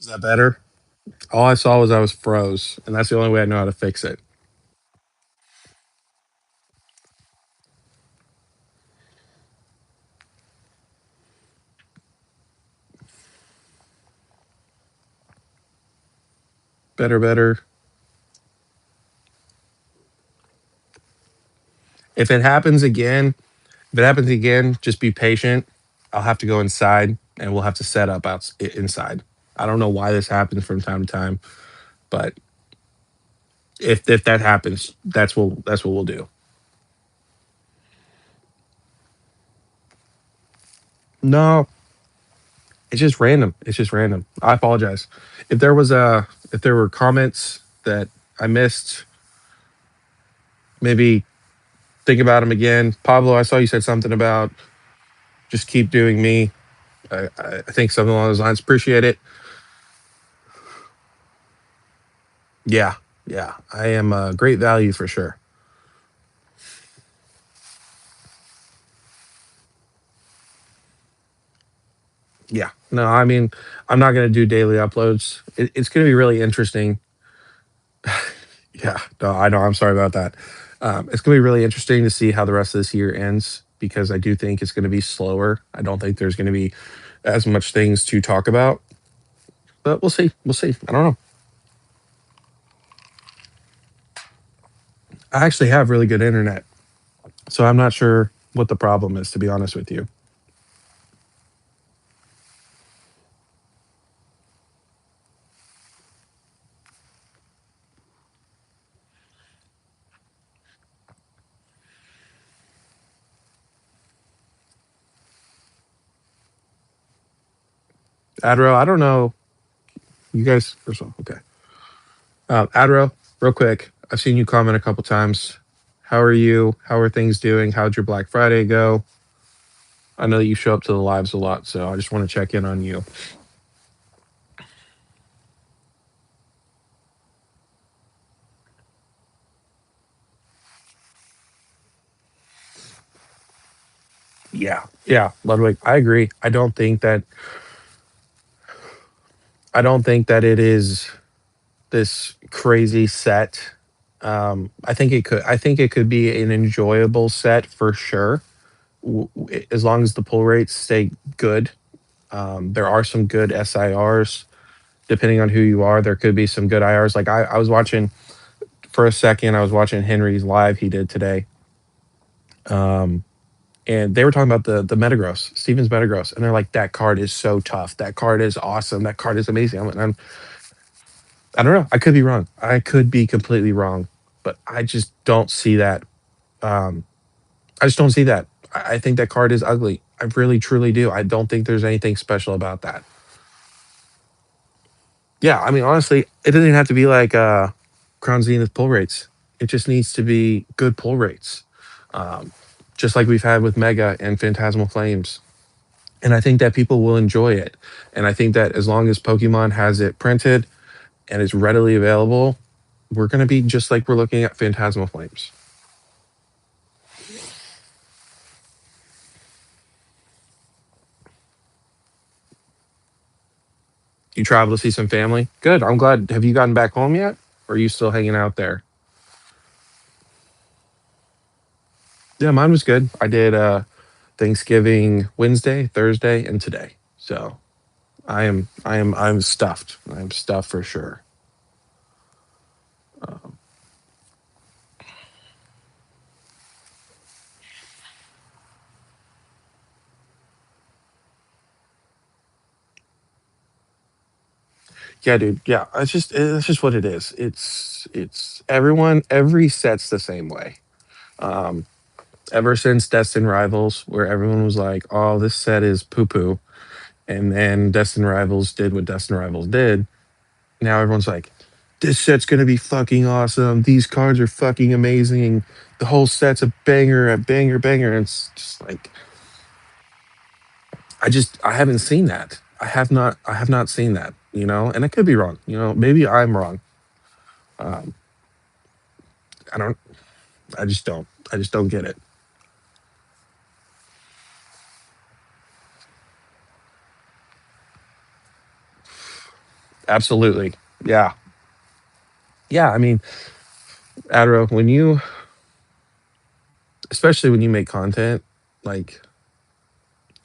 Is that better? All I saw was I was froze, and that's the only way I know how to fix it. Better, better. If it happens again, if it happens again, just be patient. I'll have to go inside, and we'll have to set up inside. I don't know why this happens from time to time, but if that happens, that's what we'll do. No, it's just random. It's just random. I apologize. If there were comments that I missed, maybe think about them again. Pablo, I saw you said something about just keep doing me. I think something along those lines. Appreciate it. Yeah, yeah. I am great value for sure. Yeah. No, I mean, I'm not going to do daily uploads. It's going to be really interesting. Yeah. No, I know. I'm sorry about that. It's going to be really interesting to see how the rest of this year ends because I do think it's going to be slower. I don't think there's going to be as much things to talk about, but we'll see. We'll see. I don't know. I actually have really good internet, so I'm not sure what the problem is, to be honest with you. Adro, I don't know. You guys, first of all, okay. Adro, real quick. I've seen you comment a couple times. How are you? How are things doing? How'd your Black Friday go? I know that you show up to the lives a lot, so I just want to check in on you. Yeah, yeah, Ludwig, I agree. I don't think that it is this crazy set. I think it could be an enjoyable set for sure, as long as the pull rates stay good. There are some good SIRs. Depending on who you are, there could be some good IRs. Like I was watching for a second. I was watching Henry's live he did today, um, and they were talking about the Metagross, Stevens Metagross, and they're like, that card is so tough. That card is awesome. That card is amazing. I don't know. I could be wrong. I could be completely wrong, but I just don't see that. Um, I just don't see that. I think that card is ugly. I really, truly do. I don't think there's anything special about that. Yeah, I mean, honestly, it doesn't have to be like Crown Zenith pull rates. It just needs to be good pull rates, um, just like we've had with Mega and Phantasmal Flames. And I think that people will enjoy it. And I think that as long as Pokemon has it printed and it's readily available, we're going to be just like we're looking at Phantasmal Flames. You travel to see some family? Good. I'm glad. Have you gotten back home yet? Or are you still hanging out there? Yeah, mine was good. I did Thanksgiving Wednesday, Thursday, and today. So I'm stuffed. I'm stuffed for sure. Um, yeah, dude. Yeah, it's just what it is. It's everyone. Every set's the same way. Um, Ever since Destin Rivals, where everyone was like, "Oh, this set is poo poo," and then Destin Rivals did what Destin Rivals did. Now everyone's like, "This set's gonna be fucking awesome. These cards are fucking amazing. The whole set's a banger, a banger, banger." And it's just like I haven't seen that. I have not seen that, and I could be wrong, maybe I'm wrong. Um, I don't I just don't get it. Absolutely. Yeah. Yeah. I mean, Adro, when you, especially when you make content, like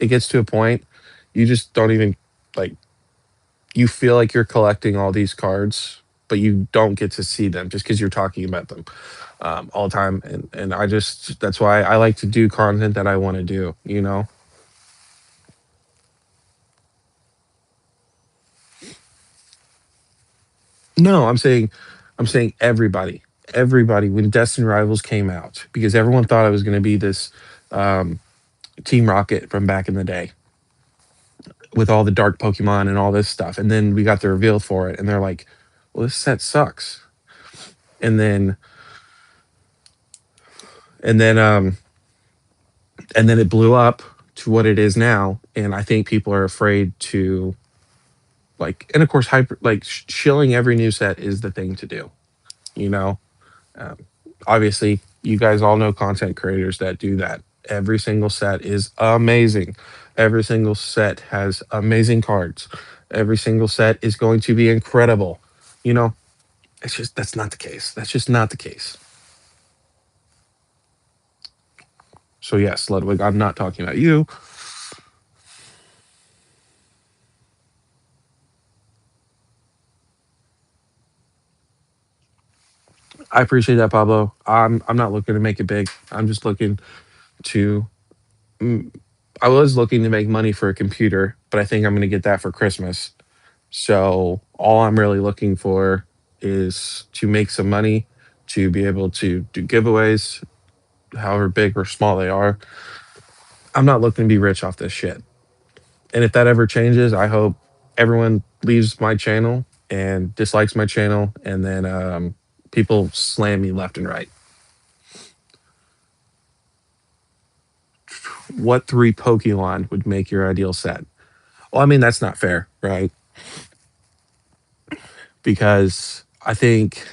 it gets to a point you just don't even like you feel like you're collecting all these cards, but you don't get to see them just because you're talking about them all the time. And I just that's why I like to do content that I want to do. You know? No, I'm saying everybody, everybody when Destiny Rivals came out because everyone thought it was going to be this um, Team Rocket from back in the day with all the dark Pokemon and all this stuff, and then we got the reveal for it, and they're like, "Well, this set sucks." And then and then and then it blew up to what it is now, and I think people are afraid to like, and of course hyper like shilling every new set is the thing to do, you know. um, Obviously you guys all know content creators that do that. Every single set is amazing, every single set has amazing cards, every single set is going to be incredible, you know. It's just that's not the case, that's just not the case. So yes, Ludwig, I'm not talking about you. I appreciate that, Pablo. I'm not looking to make it big. I'm just looking to. mm, I was looking to make money for a computer, but I think I'm going to get that for Christmas. So all I'm really looking for is to make some money to be able to do giveaways, however big or small they are. I'm not looking to be rich off this shit. And if that ever changes, I hope everyone leaves my channel and dislikes my channel, and then people slam me left and right. What three Pokemon would make your ideal set? Well, I mean, that's not fair, right? Because I think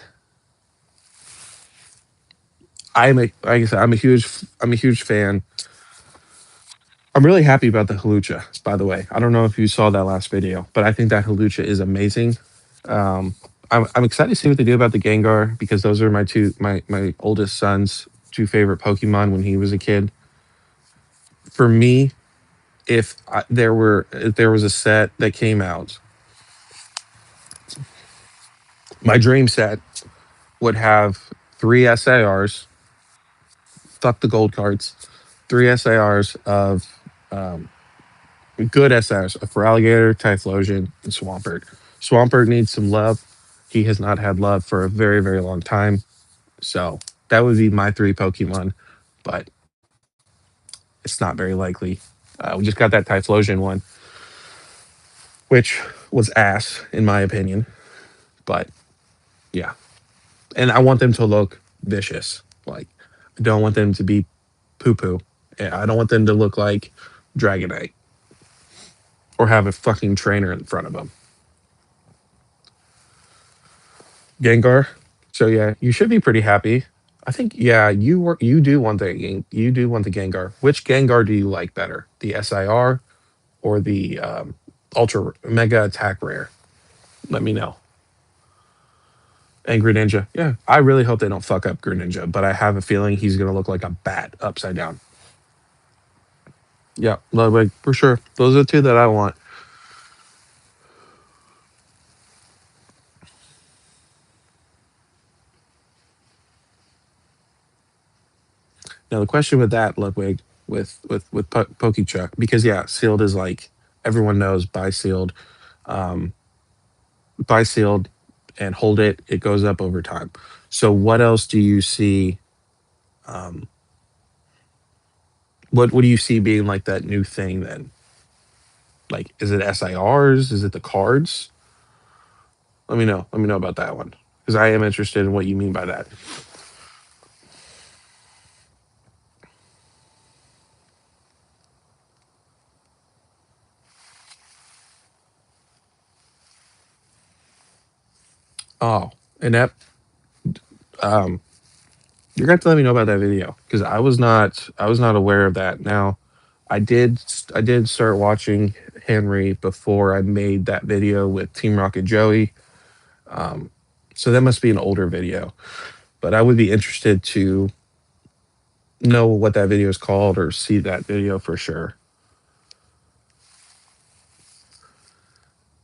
like I said, I'm a huge fan. I'm really happy about the Halucha, by the way. I don't know if you saw that last video, but I think that Halucha is amazing. Um, I'm excited to see what they do about the Gengar because those are my oldest son's two favorite Pokemon when he was a kid. For me, if there was a set that came out, my dream set would have three SARs, fuck the gold cards, three SARs of um, good SARs for Alligator, Typhlosion, and Swampert. Swampert needs some love. He has not had love for a very, very long time. So that would be my three Pokemon, but it's not very likely. We just got that Typhlosion one, which was ass, in my opinion. But yeah. And I want them to look vicious. Like, I don't want them to be poo poo. I don't want them to look like Dragonite or have a fucking trainer in front of them. Gengar. So yeah, you should be pretty happy. I think yeah, you do want you do want the Gengar. Which Gengar do you like better? The SIR or the Ultra Mega Attack Rare? Let me know. And Greninja. Yeah, I really hope they don't fuck up Greninja, but I have a feeling he's gonna look like a bat upside down. Yeah, Ludwig, for sure. Those are the two that I want. Now the question with that, Ludwig, with Pokechuck, because yeah, sealed is like everyone knows buy sealed, um, buy sealed, and hold it. It goes up over time. So what else do you see? Um, what do you see being like that new thing then? Like, is it SIRs? Is it the cards? Let me know. Let me know about that one because I am interested in what you mean by that. Oh, and that um, you're going to have to let me know about that video because I was not aware of that. Now, I did start watching Henry before I made that video with Team Rocket Joey. Um, so that must be an older video, but I would be interested to know what that video is called or see that video for sure.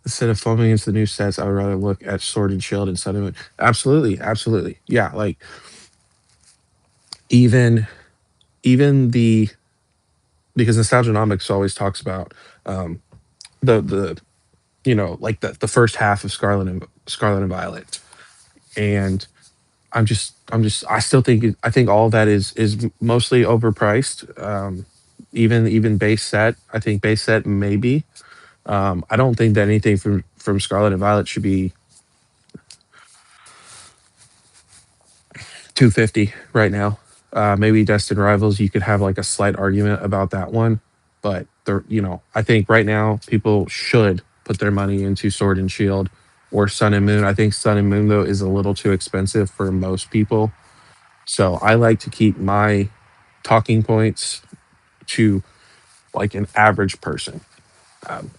Instead of foaming into the new sets, I would rather look at Sword and Shield and Sun and Moon. Absolutely, absolutely. Yeah, like even even the because Nostalgianomics always talks about um the like the first half of Scarlet and Violet. And I still think I think all of that is mostly overpriced. Even base set, I think base set maybe. I don't think that anything from Scarlet and Violet should be 250 right now. Maybe Destined Rivals, you could have like a slight argument about that one, but I think right now people should put their money into Sword and Shield or Sun and Moon. I think Sun and Moon though is a little too expensive for most people, so I like to keep my talking points to like an average person,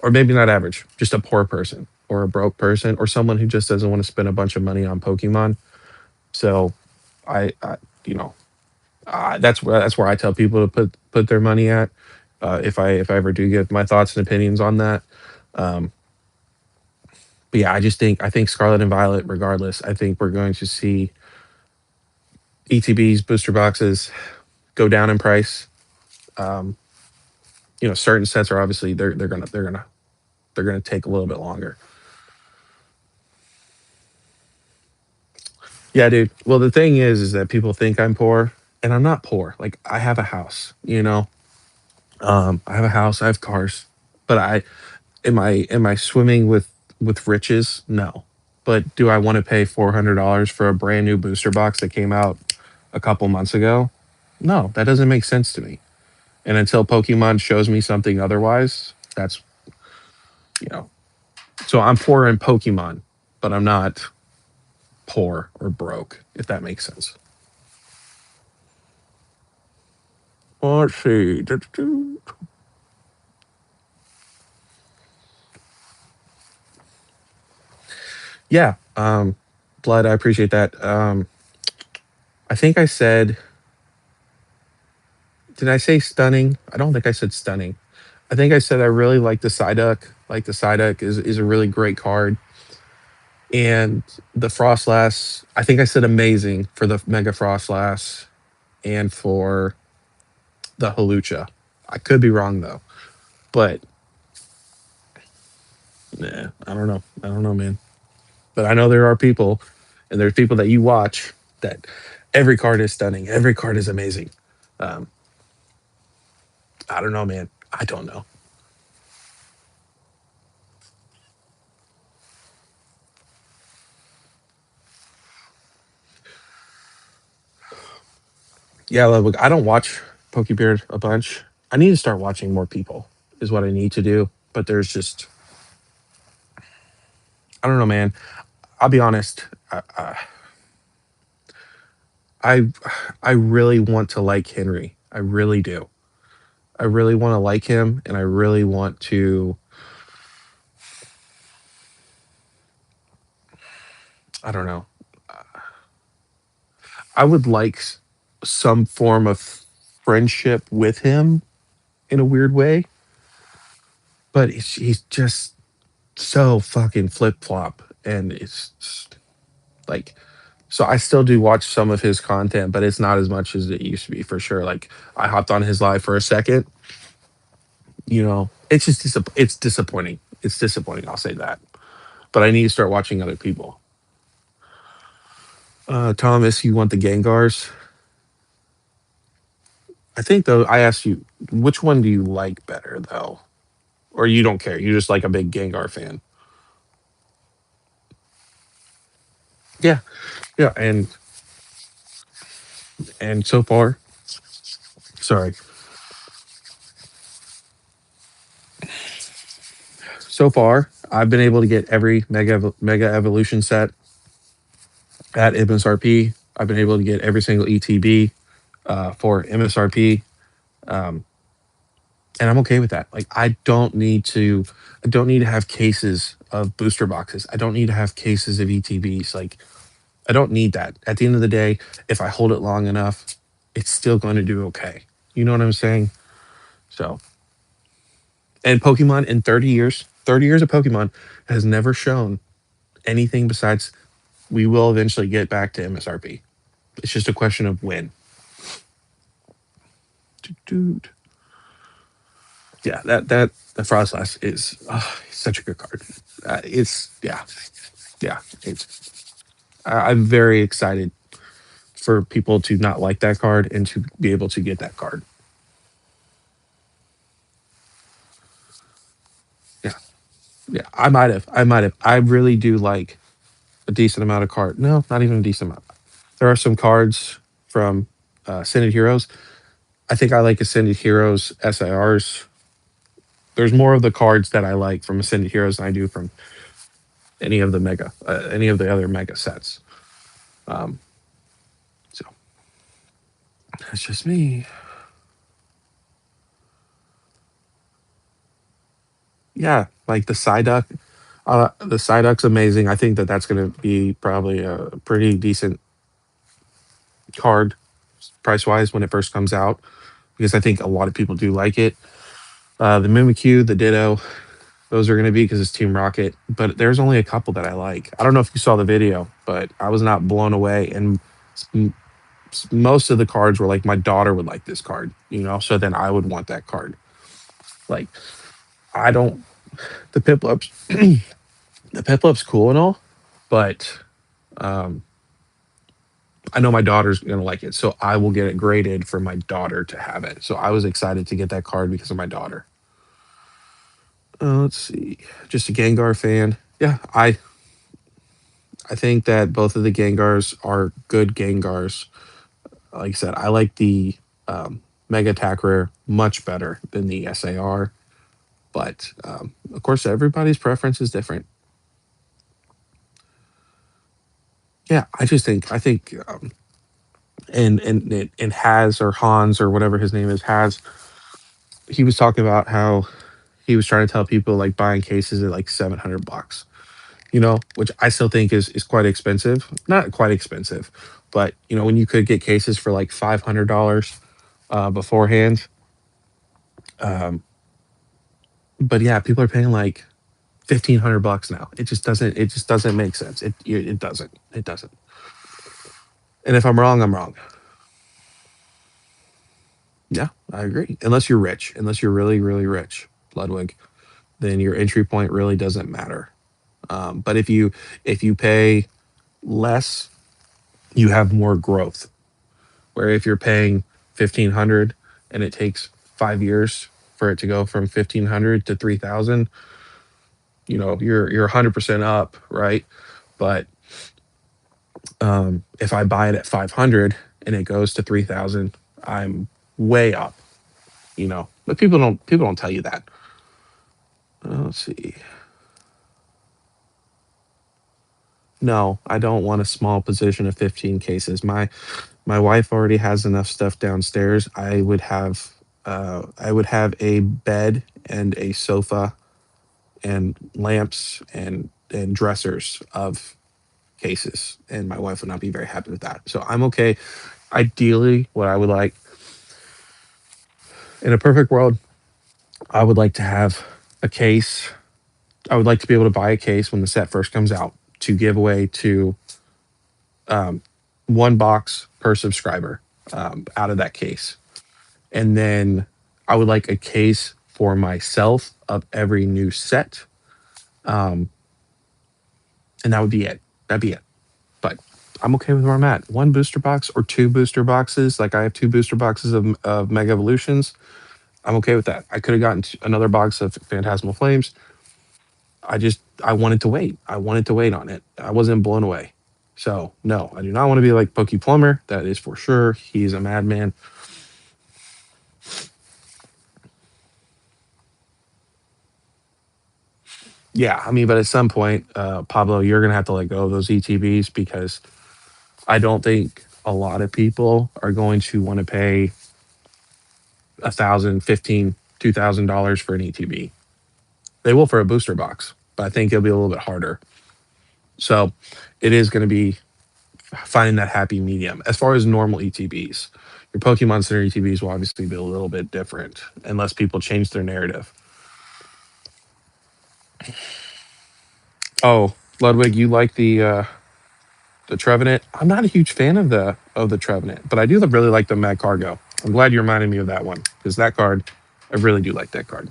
or maybe not average, just a poor person or a broke person or someone who just doesn't want to spend a bunch of money on Pokemon. So I you know that's where I tell people to put their money at. If I ever do give my thoughts and opinions on that. Um, but yeah, I think Scarlet and Violet, regardless, I think we're going to see ETBs booster boxes go down in price. Um, certain sets are obviously they're gonna take a little bit longer. Yeah, dude. Well, the thing is that people think I'm poor, and I'm not poor. Like I have a house, I have a house, I have cars, but am I swimming with riches? No. But do I want to pay $400 for a brand new booster box that came out a couple months ago? No, that doesn't make sense to me. And until Pokemon shows me something otherwise, that's you know. So I'm poor in Pokemon, but I'm not poor or broke, if that makes sense. Let's see. Yeah, Blood, I appreciate that. I think I said, did I say stunning? I don't think I said stunning. I think I said I really like the Psyduck. Like the Psyduck is a really great card. And the Frostlass, I think I said amazing for the Mega Frostlass and for the Halucha. I could be wrong though. But nah, I don't know. I don't know, man. But I know there are people, and there's people that you watch that every card is stunning. Every card is amazing. Um, I don't know, man. I don't know. Yeah, look, I don't watch Pokebeard a bunch. I need to start watching more people. Is what I need to do. But there's just I don't know, man. I'll be honest. I I really want to like Henry. I really do. I really want to like him, and I really want to. I don't know. I would like some form of friendship with him in a weird way, but he's just so fucking flip flop, and it's just, like so. I still do watch some of his content, but it's not as much as it used to be for sure. Like I hopped on his live for a second. It's just it's disappointing. It's disappointing. I'll say that. But I need to start watching other people. Thomas, you want the Gengars? I think though I asked you which one do you like better though, or you don't care. You're just like a big Gengar fan. Yeah, yeah, and so far, sorry, so far I've been able to get every Mega Evolution set at MSRP. I've been able to get every single ETB for MSRP. Um, and I'm okay with that. Like I don't need to have cases of booster boxes. I don't need to have cases of ETBs. Like I don't need that. At the end of the day, if I hold it long enough, it's still going to do okay. You know what I'm saying? So, and Pokemon in 30 years of Pokemon has never shown anything besides we will eventually get back to MSRP. It's just a question of when. Dude. Yeah, that Frostlass is such a good card. It's yeah. I'm very excited for people to not like that card and to be able to get that card. Yeah, yeah. I might have. I really do like a decent amount of card. No, not even a decent amount. There are some cards from Ascended Heroes. I think I like Ascended Heroes SIRs. There's more of the cards that I like from Ascended Heroes than I do from any of the other mega sets. Um, so that's just me. Yeah, like the Psyduck. The Psyduck's amazing. I think that that's going to be probably a pretty decent card price wise when it first comes out because I think a lot of people do like it. The Mimikyu, the Ditto, those are going to be because it's Team Rocket. But there's only a couple that I like. I don't know if you saw the video, but I was not blown away. And most of the cards were like, my daughter would like this card, you know, so then I would want that card. Like, I don't, the Piplup's, the Piplup's cool and all, but um, I know my daughter's going to like it. So I will get it graded for my daughter to have it. So I was excited to get that card because of my daughter. Let's see. Just a Gengar fan. Yeah, I think that both of the Gengars are good Gengars. Like I said, I like the Mega Attack Rare much better than the SAR. But of course, everybody's preference is different. Yeah, I think and Has or Hans or whatever his name is Has. He was talking about how he was trying to tell people like buying cases at like 700 bucks. You know, which I still think is quite expensive. Not quite expensive, but you know when you could get cases for like $500 beforehand. Um, but yeah, people are paying like 1,500 bucks now. It just doesn't. It just doesn't make sense. It doesn't. It doesn't. And if I'm wrong, I'm wrong. Yeah, I agree. Unless you're rich, unless you're really really rich, Ludwig, then your entry point really doesn't matter. But if you pay less, you have more growth. Where if you're paying 1,500 and it takes 5 years for it to go from 1,500 to 3,000, you know you're 100% up, right? But if I buy it at 500 and it goes to 3,000, I'm way up, you know. But people don't tell you that. Let's see. No, I don't want a small position of 15 cases. My wife already has enough stuff downstairs. I would have a bed and a sofa and lamps and dressers of cases, and my wife would not be very happy with that. So I'm okay. Ideally, what I would like in a perfect world, I would like to have a case. I would like to be able to buy a case when the set first comes out to give away to um, one box per subscriber out of that case. And then I would like a case for myself of every new set. Um, and that would be it. That'd be it. But I'm okay with where I'm at. One booster box or two booster boxes. Like I have two booster boxes of Mega Evolutions. I'm okay with that. I could have gotten another box of Phantasmal Flames. I wanted to wait. I wanted to wait on it. I wasn't blown away. So no, I do not want to be like Pokey Plumber. That is for sure. He's a madman. Yeah, I mean, but at some point, Pablo, you're gonna have to let go of those ETBs because I don't think a lot of people are going to want to pay 1,000, 15. $2,000 for an ETB. They will for a booster box, but I think it'll be a little bit harder. So it is going to be finding that happy medium. As far as normal ETBs, your Pokemon Center ETBs will obviously be a little bit different unless people change their narrative. Oh, Ludwig, you like the Trevenant? I'm not a huge fan of the Trevenant, but I do really like the Mad Cargo. I'm glad you reminded me of that one because that card, I really do like that card.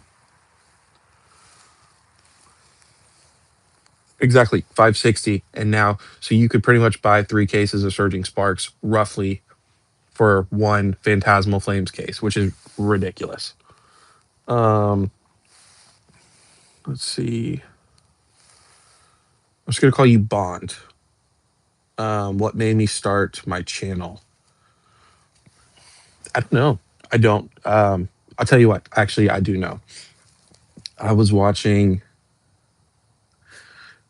Exactly, 560, and now so you could pretty much buy 3 cases of Surging Sparks roughly for one Phantasmal Flames case, which is ridiculous. Um, let's see. I'm just gonna call you Bond. What made me start my channel? I don't know. I don't. I'll tell you what. Actually, I do know. I was watching.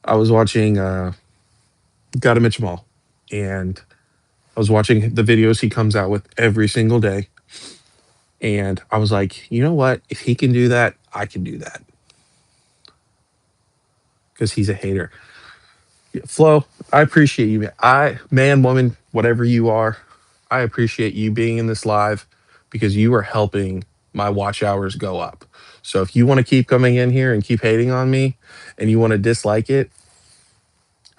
I was watching. Gotta Mitch Mall, and I was watching the videos he comes out with every single day, and I was like, you know what? If he can do that, I can do that because he's a hater. Yeah, Flo, I appreciate you. Man, woman, whatever you are, I appreciate you being in this live because you are helping my watch hours go up. So if you want to keep coming in here and keep hating on me and you want to dislike it,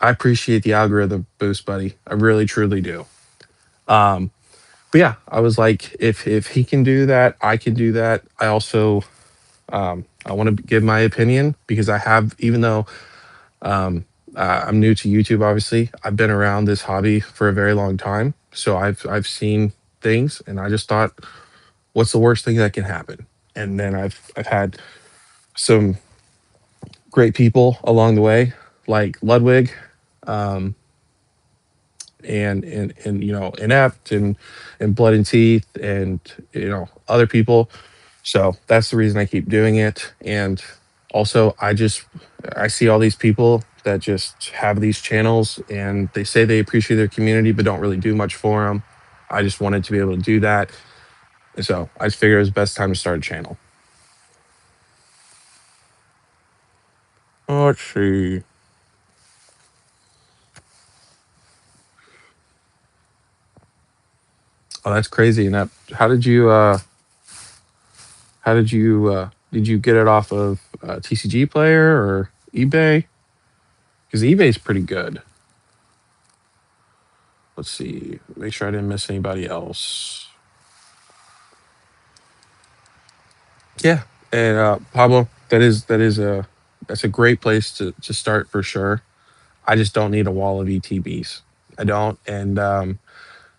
I appreciate the algorithm boost, buddy. I really truly do. Um, but yeah, I was like, if he can do that, I can do that. I also I want to give my opinion because I have, even though I'm new to YouTube. Obviously, I've been around this hobby for a very long time, so I've seen things, and I just thought, what's the worst thing that can happen? And then I've had some great people along the way, like Ludwig, um, and inept and blood and teeth, and other people. So that's the reason I keep doing it. And also, I see all these people that just have these channels and they say they appreciate their community but don't really do much for them. I just wanted to be able to do that. And so I just figured it was the best time to start a channel. Oh, let's see. Oh, that's crazy. And that, did you get it off of TCG Player or eBay? Because eBay's pretty good. Let's see. Make sure I didn't miss anybody else. Yeah, and Pablo, that's a great place to start for sure. I just don't need a wall of ETBs. I don't, and I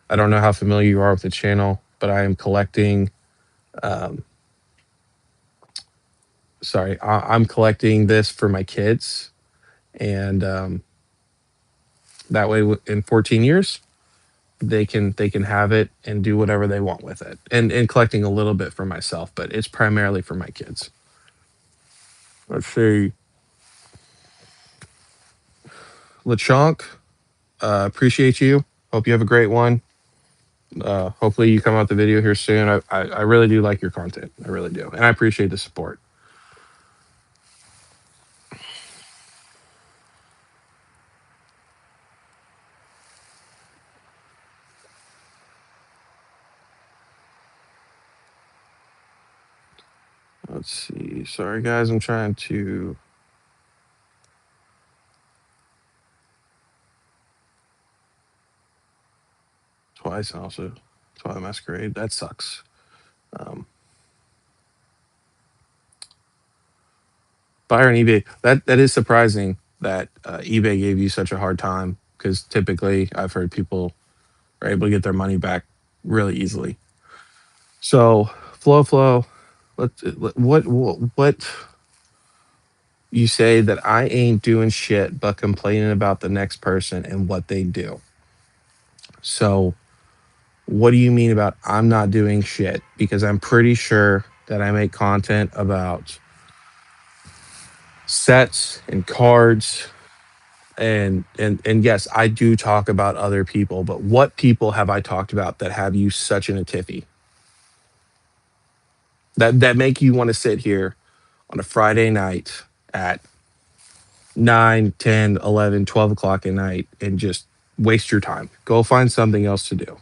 don't know how familiar you are with the channel, but I am collecting. Um, sorry, I'm collecting this for my kids, and that way, in 14 years, they can have it and do whatever they want with it, and collecting a little bit for myself, but it's primarily for my kids. Let's see, Lechonk. Appreciate you. Hope you have a great one. Hopefully you come out the video here soon. I really do like your content. I really do, and I appreciate the support. Let's see. Sorry guys, I'm trying to twice also. Twilight Masquerade. That sucks. Um, Buyer on eBay. That is surprising that eBay gave you such a hard time because typically I've heard people are able to get their money back really easily. So flow. What you say that I ain't doing shit but complaining about the next person and what they do. So, what do you mean about I'm not doing shit? Because I'm pretty sure that I make content about sets and cards and yes, I do talk about other people, but what people have I talked about that have you such in a tiffy? that make you want to sit here on a Friday night at 9, 10, 11, 12 o'clock at night and just waste your time. Go find something else to do.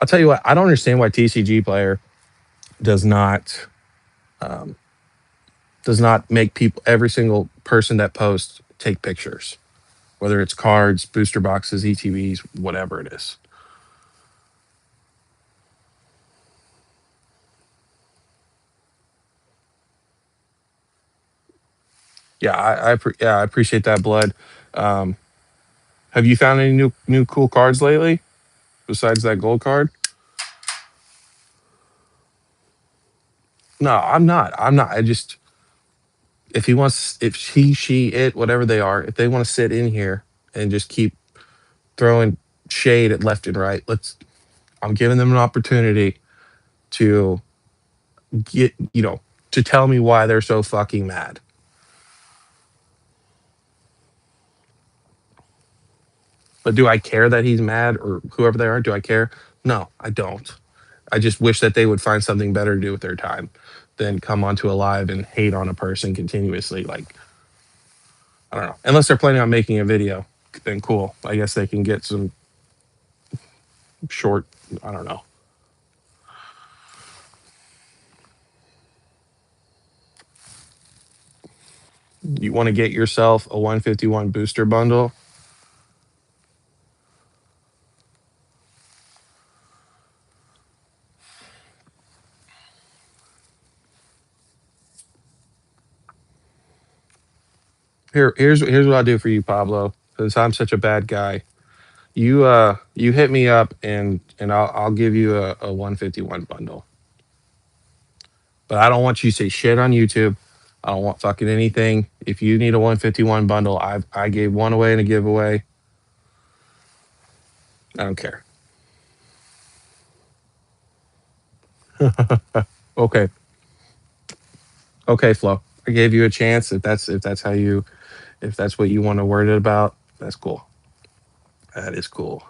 I'll tell you what, I don't understand why TCG Player does not um, does not make people, every single person that posts, take pictures, whether it's cards, booster boxes, ETBs, whatever it is. Yeah, yeah, I appreciate that, Blood. Um, have you found any new cool cards lately besides that gold card? No, I'm not. I'm not. I just, if he wants, if she, it, whatever they are, if they want to sit in here and just keep throwing shade at left and right, let's. I'm giving them an opportunity to get, to tell me why they're so fucking mad. But do I care that he's mad or whoever they are? Do I care? No, I don't. I just wish that they would find something better to do with their time than come onto a live and hate on a person continuously. Like, I don't know. Unless they're planning on making a video, then cool. I guess they can get some short, I don't know. You want to get yourself a 151 booster bundle? Here's what I'll do for you, Pablo, because I'm such a bad guy. You hit me up and I'll give you a 151 bundle. But I don't want you to say shit on YouTube. I don't want fucking anything. If you need a 151 bundle, I gave one away in a giveaway. I don't care. Okay. Okay, Flo. I gave you a chance. If that's how you, if that's what you want to word it about, that's cool. That is cool.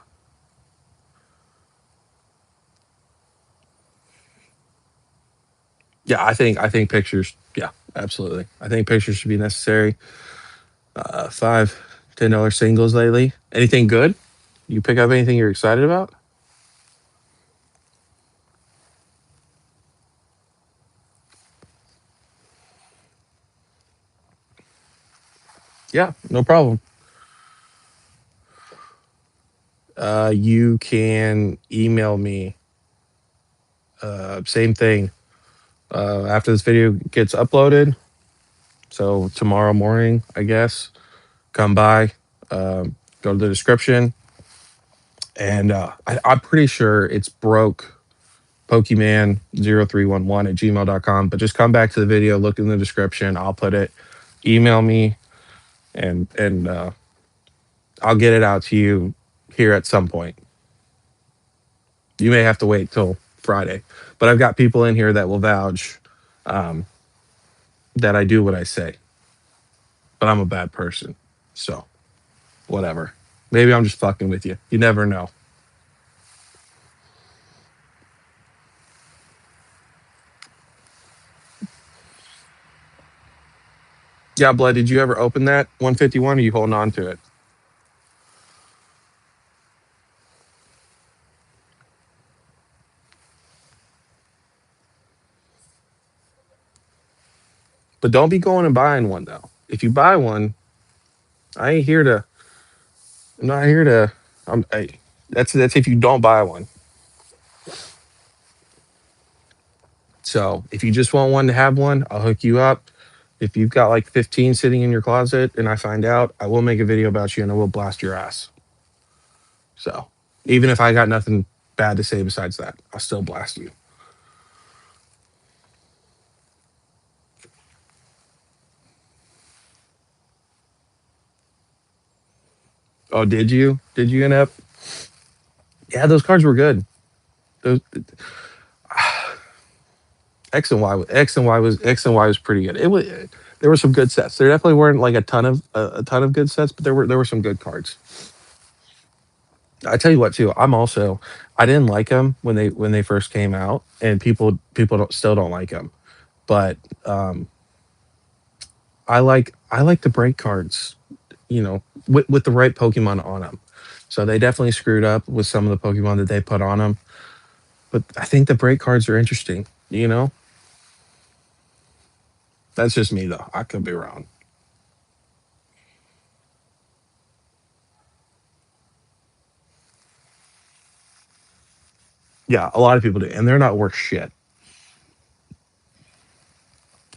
Yeah, I think pictures. Yeah, absolutely. I think pictures should be necessary. Five, $10 singles lately. Anything good? You pick up anything you're excited about? Yeah, no problem. You can email me. Same thing. After this video gets uploaded, so tomorrow morning, I guess, come by, go to the description, and I'm pretty sure it's broke Pokemon0311 at gmail.com. But just come back to the video, look in the description. I'll put it. Email me, and I'll get it out to you here at some point. You may have to wait till Friday, but I've got people in here that will vouch um, that I do what I say. But I'm a bad person, so whatever. Maybe I'm just fucking with you. You never know. Yeah, Blood, did you ever open that 151 or are you holding on to it? But don't be going and buying one though. If you buy one, I ain't here to. I'm not here to. That's if you don't buy one. So if you just want one to have one, I'll hook you up. If you've got like 15 sitting in your closet and I find out, I will make a video about you and I will blast your ass. So even if I got nothing bad to say besides that, I'll still blast you. Oh, did you? Did you end up? Yeah, those cards were good. Those X and Y was pretty good. It was, there were some good sets. There definitely weren't like a ton of good sets, but there were some good cards. I tell you what too, I didn't like them when they first came out, and people still don't like them. But um, I like the break cards, with the right Pokemon on them. So they definitely screwed up with some of the Pokemon that they put on them. But I think the break cards are interesting. That's just me though. I could be wrong. Yeah, a lot of people do, and they're not worth shit.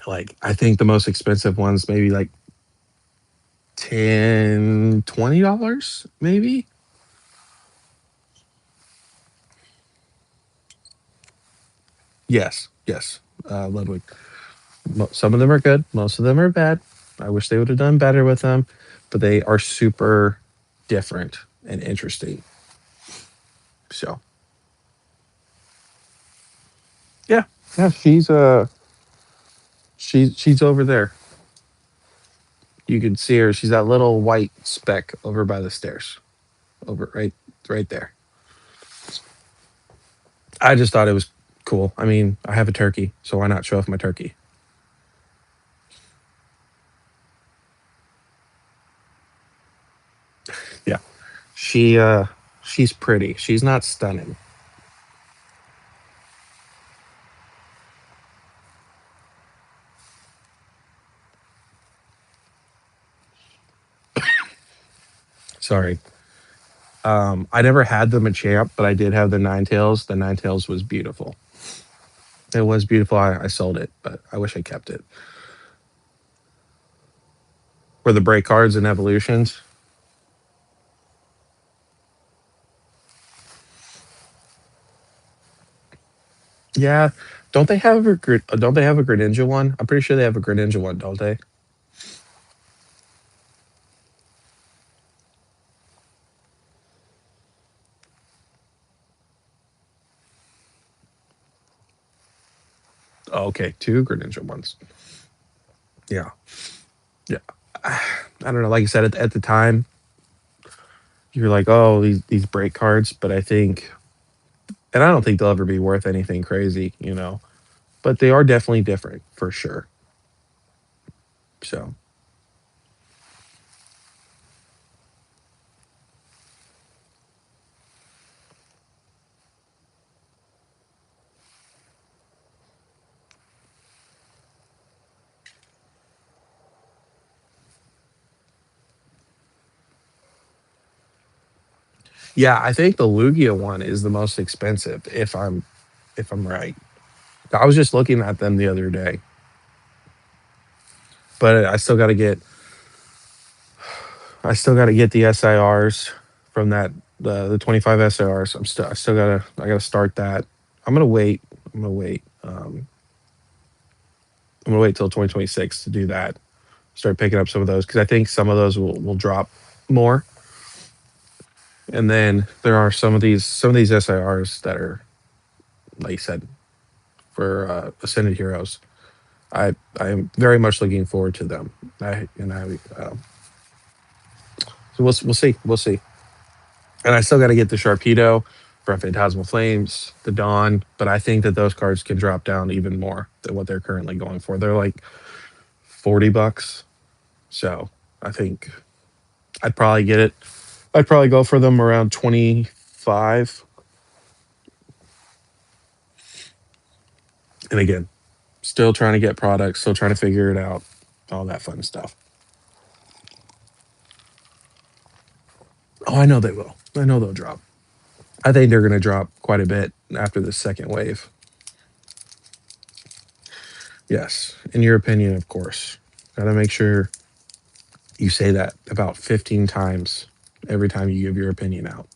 Like I think the most expensive ones maybe like 10, $20, maybe. Yes, yes. Ludwig. Some of them are good. Most of them are bad. I wish they would have done better with them, but they are super different and interesting. So yeah, yeah. She's over there. You can see her. She's that little white speck over by the stairs. Over right there. I just thought it was cool. I mean, I have a turkey, so why not show off my turkey? Yeah. She she's pretty. She's not stunning. Sorry. I never had the Machamp, but I did have the Nine Tails. The Nine Tails was beautiful. It was beautiful. I sold it, but I wish I kept it. Were the break cards and evolutions? Yeah. Don't they have a Greninja one? I'm pretty sure they have a Greninja one, don't they? Oh, okay, two Greninja ones. Yeah. Yeah. I don't know. Like I said, at the time, you're like, oh, these break cards, but I think, and I don't think they'll ever be worth anything crazy. But they are definitely different for sure. So yeah, I think the Lugia one is the most expensive, if I'm right. I was just looking at them the other day, but I still got to get the SIRs from that the 25 SIRs. I still gotta start that. I'm gonna wait. I'm gonna wait. I'm gonna wait till 2026 to do that. Start picking up some of those because I think some of those will drop more. And then there are some of these SIRs that are, like you said, for Ascended Heroes. I am very much looking forward to them. So we'll see. And I still got to get the Sharpedo from Phantasmal Flames, the Dawn, but I think that those cards can drop down even more than what they're currently going for. They're like $40. So I think I'd probably get it. I'd probably go for them around 25. And again, still trying to get products, still trying to figure it out, all that fun stuff. Oh, I know they will. I know they'll drop. I think they're going to drop quite a bit after the second wave. Yes, in your opinion, of course. Got to make sure you say that about 15 times every time you give your opinion out.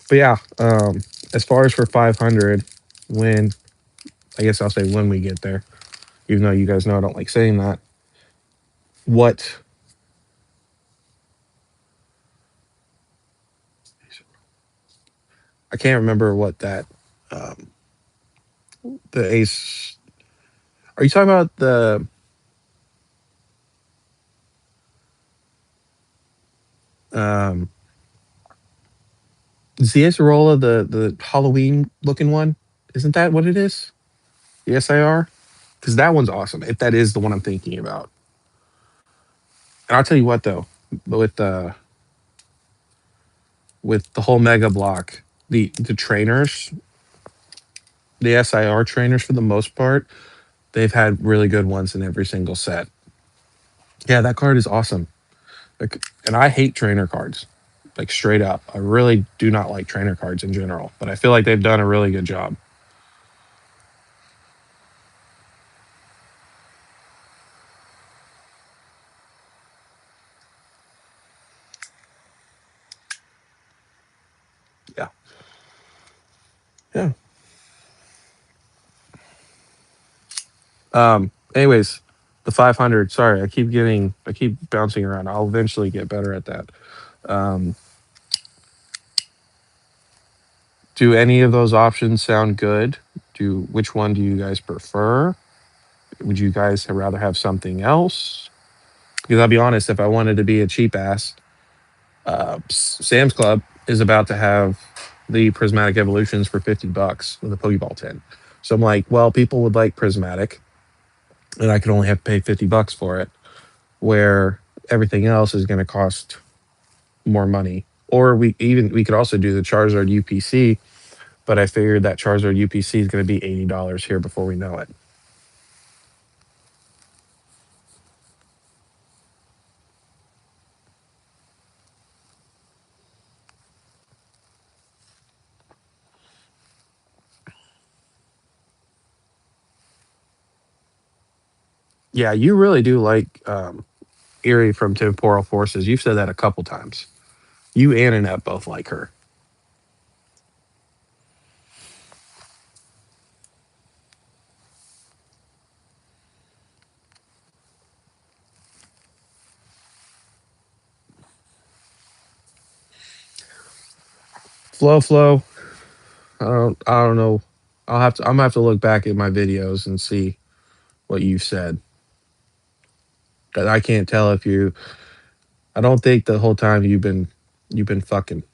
But yeah, as far as for 500, when I guess I'll say when we get there, even though you guys know I don't like saying that. What I can't remember what that um, the ace. Are you talking about the? Um, is the Acerola the Halloween looking one? Isn't that what it is? The SIR? Because that one's awesome. If that is the one I'm thinking about. And I'll tell you what though, with the whole Mega Block, the trainers, the SIR trainers for the most part, they've had really good ones in every single set. Yeah, that card is awesome. Like, and I hate trainer cards, like straight up. I really do not like trainer cards in general, but I feel like they've done a really good job. Yeah, yeah. Anyways, the 500. Sorry, I keep bouncing around. I'll eventually get better at that. Um, do any of those options sound good? Do which one do you guys prefer? Would you guys rather have something else? Because I'll be honest, if I wanted to be a cheap ass, Sam's Club is about to have the prismatic evolutions for $50 with a Pokeball tin. So I'm like, well, people would like prismatic, and I could only have to pay $50 for it, where everything else is going to cost more money. Or we could also do the Charizard UPC, but I figured that Charizard UPC is going to be $80 here before we know it. Yeah, you really do like Erie from Temporal Forces. You've said that a couple times. You and Annette both like her. Flow. I don't know. I'm gonna have to look back at my videos and see what you've said. That I can't tell if you I don't think the whole time you've been fucking.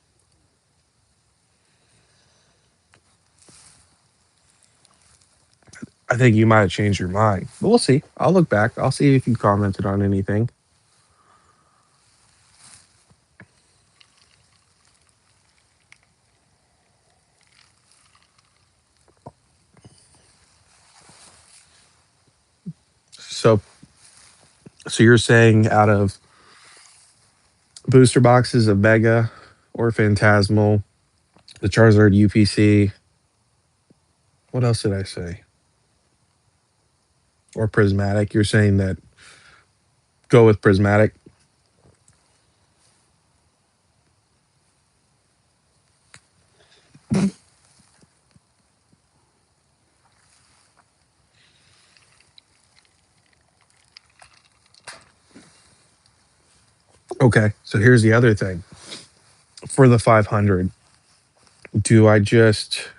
I think you might have changed your mind. But we'll see. I'll look back. I'll see if you commented on anything. So you're saying out of booster boxes of Mega or Phantasmal, the Charizard UPC, what else did I say? Or Prismatic. You're saying that go with Prismatic. Okay. So here's the other thing. For the 500, do I just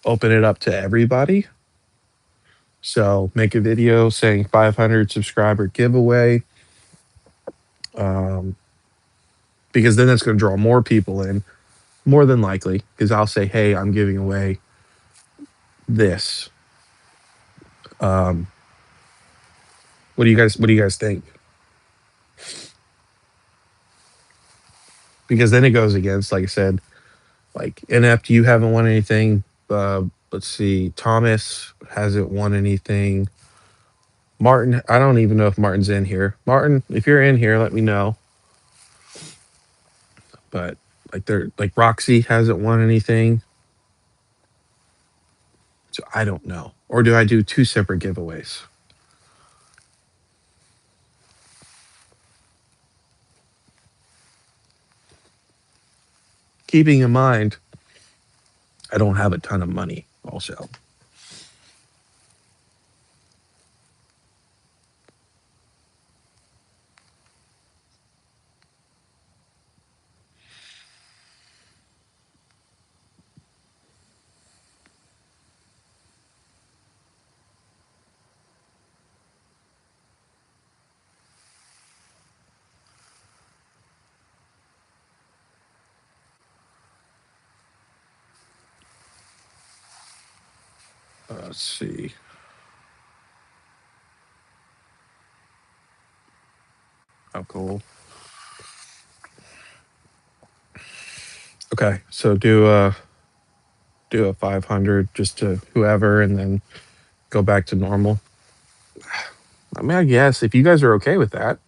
open it up to everybody? So make a video saying 500 subscriber giveaway, um, because then that's going to draw more people in, more than likely. Because I'll say, hey, I'm giving away this. Um, what do you guys think? Because then it goes against, like I said, like inept. You haven't won anything. Let's see. Thomas hasn't won anything. Martin, I don't even know if Martin's in here. Martin, if you're in here, let me know. But like Roxy hasn't won anything. So I don't know. Or do I do two separate giveaways? Keeping in mind, I don't have a ton of money also. Let's see. Oh, cool. Okay, so do a 500 just to whoever, and then go back to normal. I mean, I guess if you guys are okay with that.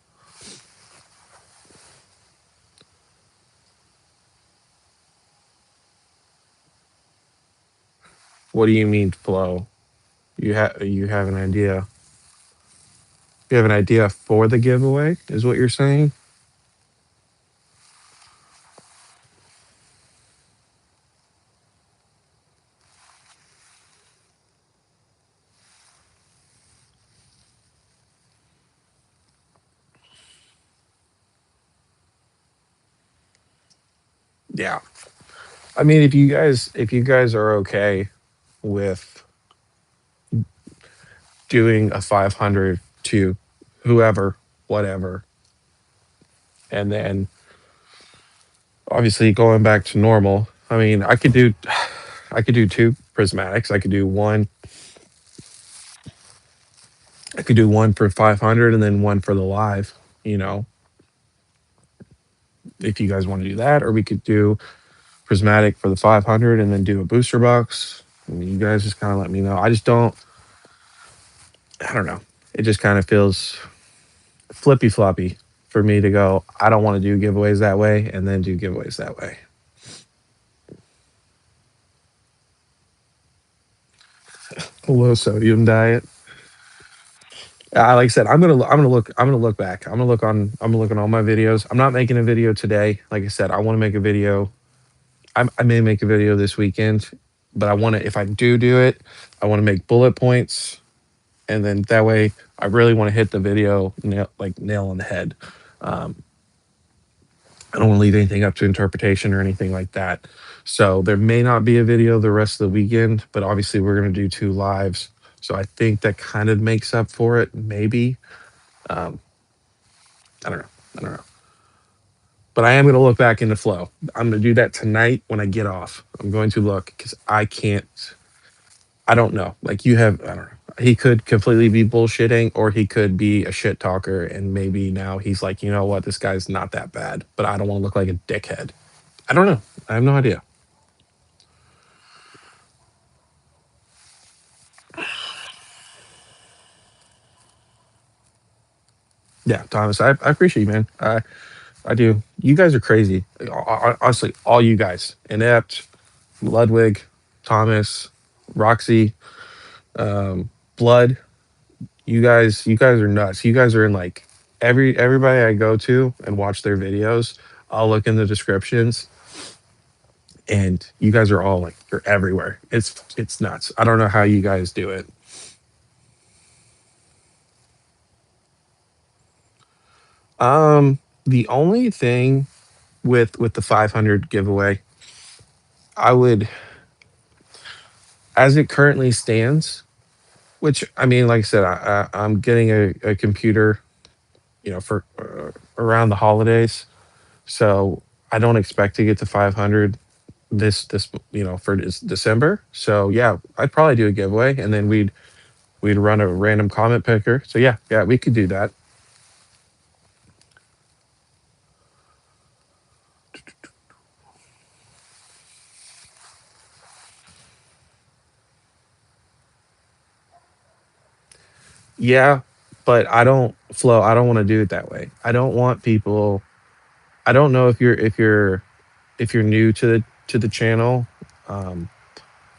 What do you mean flow? You have an idea? You have an idea for the giveaway? Is what you're saying? Yeah. I mean, if you guys are okay with doing a 500 to whoever, whatever, and then obviously going back to normal. I mean, I could do two prismatics. I could do one for 500 and then one for the live, you know, if you guys want to do that, or we could do prismatic for the 500 and then do a booster box. I mean, you guys just kind of let me know. I don't know. It just kind of feels flippy floppy for me to go, I don't want to do giveaways that way and then do giveaways that way. A low sodium diet. Like I said, I'm gonna look back. I'm gonna look on all my videos. I'm not making a video today. Like I said, I want to make a video. I may make a video this weekend, but I want to. If I do it, I want to make bullet points, and then that way, I really want to hit the video nail on the head. Um, I don't want to leave anything up to interpretation or anything like that. So there may not be a video the rest of the weekend, but obviously we're going to do two lives. So I think that kind of makes up for it, maybe. Um, I don't know. I don't know. But I am going to look back into flow. I'm going to do that tonight when I get off. I'm going to look because I can't. I don't know. Like you have, I don't know. He could completely be bullshitting, or he could be a shit talker, and maybe now he's like, you know what, this guy's not that bad, but I don't want to look like a dickhead. I don't know. I have no idea. Yeah, Thomas, I appreciate you, man. I do. You guys are crazy. Honestly, all you guys, Inept, Ludwig, Thomas, Roxy, Blood. You guys are nuts. You guys are in like everybody I go to and watch their videos. I'll look in the descriptions, and you guys are all like you're everywhere. It's nuts. I don't know how you guys do it. The only thing with the 500 giveaway, I would, as it currently stands, which I mean, like I said, I'm getting a computer, for around the holidays, so I don't expect to get to 500 this for this December. So yeah, I'd probably do a giveaway, and then we'd run a random comment picker. So yeah, yeah, we could do that. Yeah, but I don't want to do it that way. I don't want people. I don't know if you're new to the channel, um,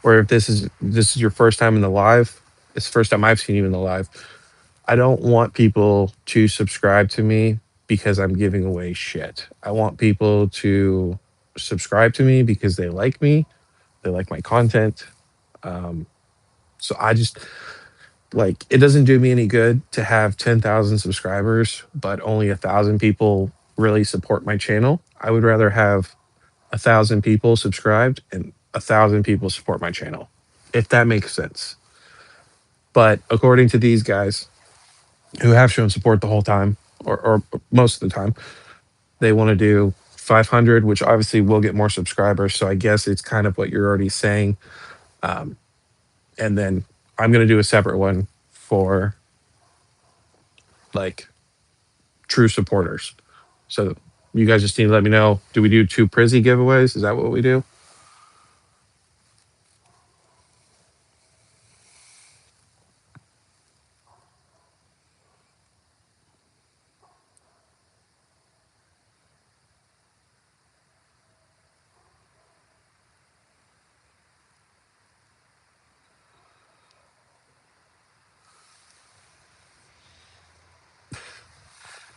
or if this is your first time in the live. It's the first time I've seen you in the live. I don't want people to subscribe to me because I'm giving away shit. I want people to subscribe to me because they like me, they like my content. Um, so I just like it doesn't do me any good to have 10,000 subscribers, but only 1,000 people really support my channel. I would rather have 1,000 people subscribed and 1,000 people support my channel, if that makes sense. But according to these guys who have shown support the whole time, or most of the time, they want to do 500, which obviously will get more subscribers. So I guess it's kind of what you're already saying. And then I'm gonna do a separate one for like true supporters. So you guys just need to let me know. Do we do two Prizzy giveaways? Is that what we do?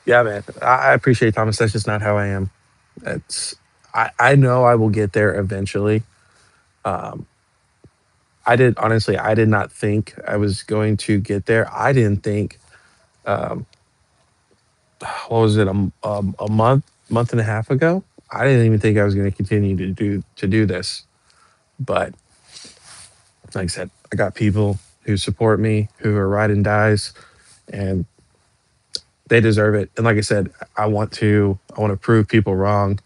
Yeah, man. I appreciate Thomas. That's just not how I am. It's I know I will get there eventually. Um, I did honestly. I did not think I was going to get there. I didn't think. Um, what was it? A month and a half ago. I didn't even think I was going to continue to do this. But like I said, I got people who support me, who are ride and dies, and they deserve it. And like I said, I want to prove people wrong.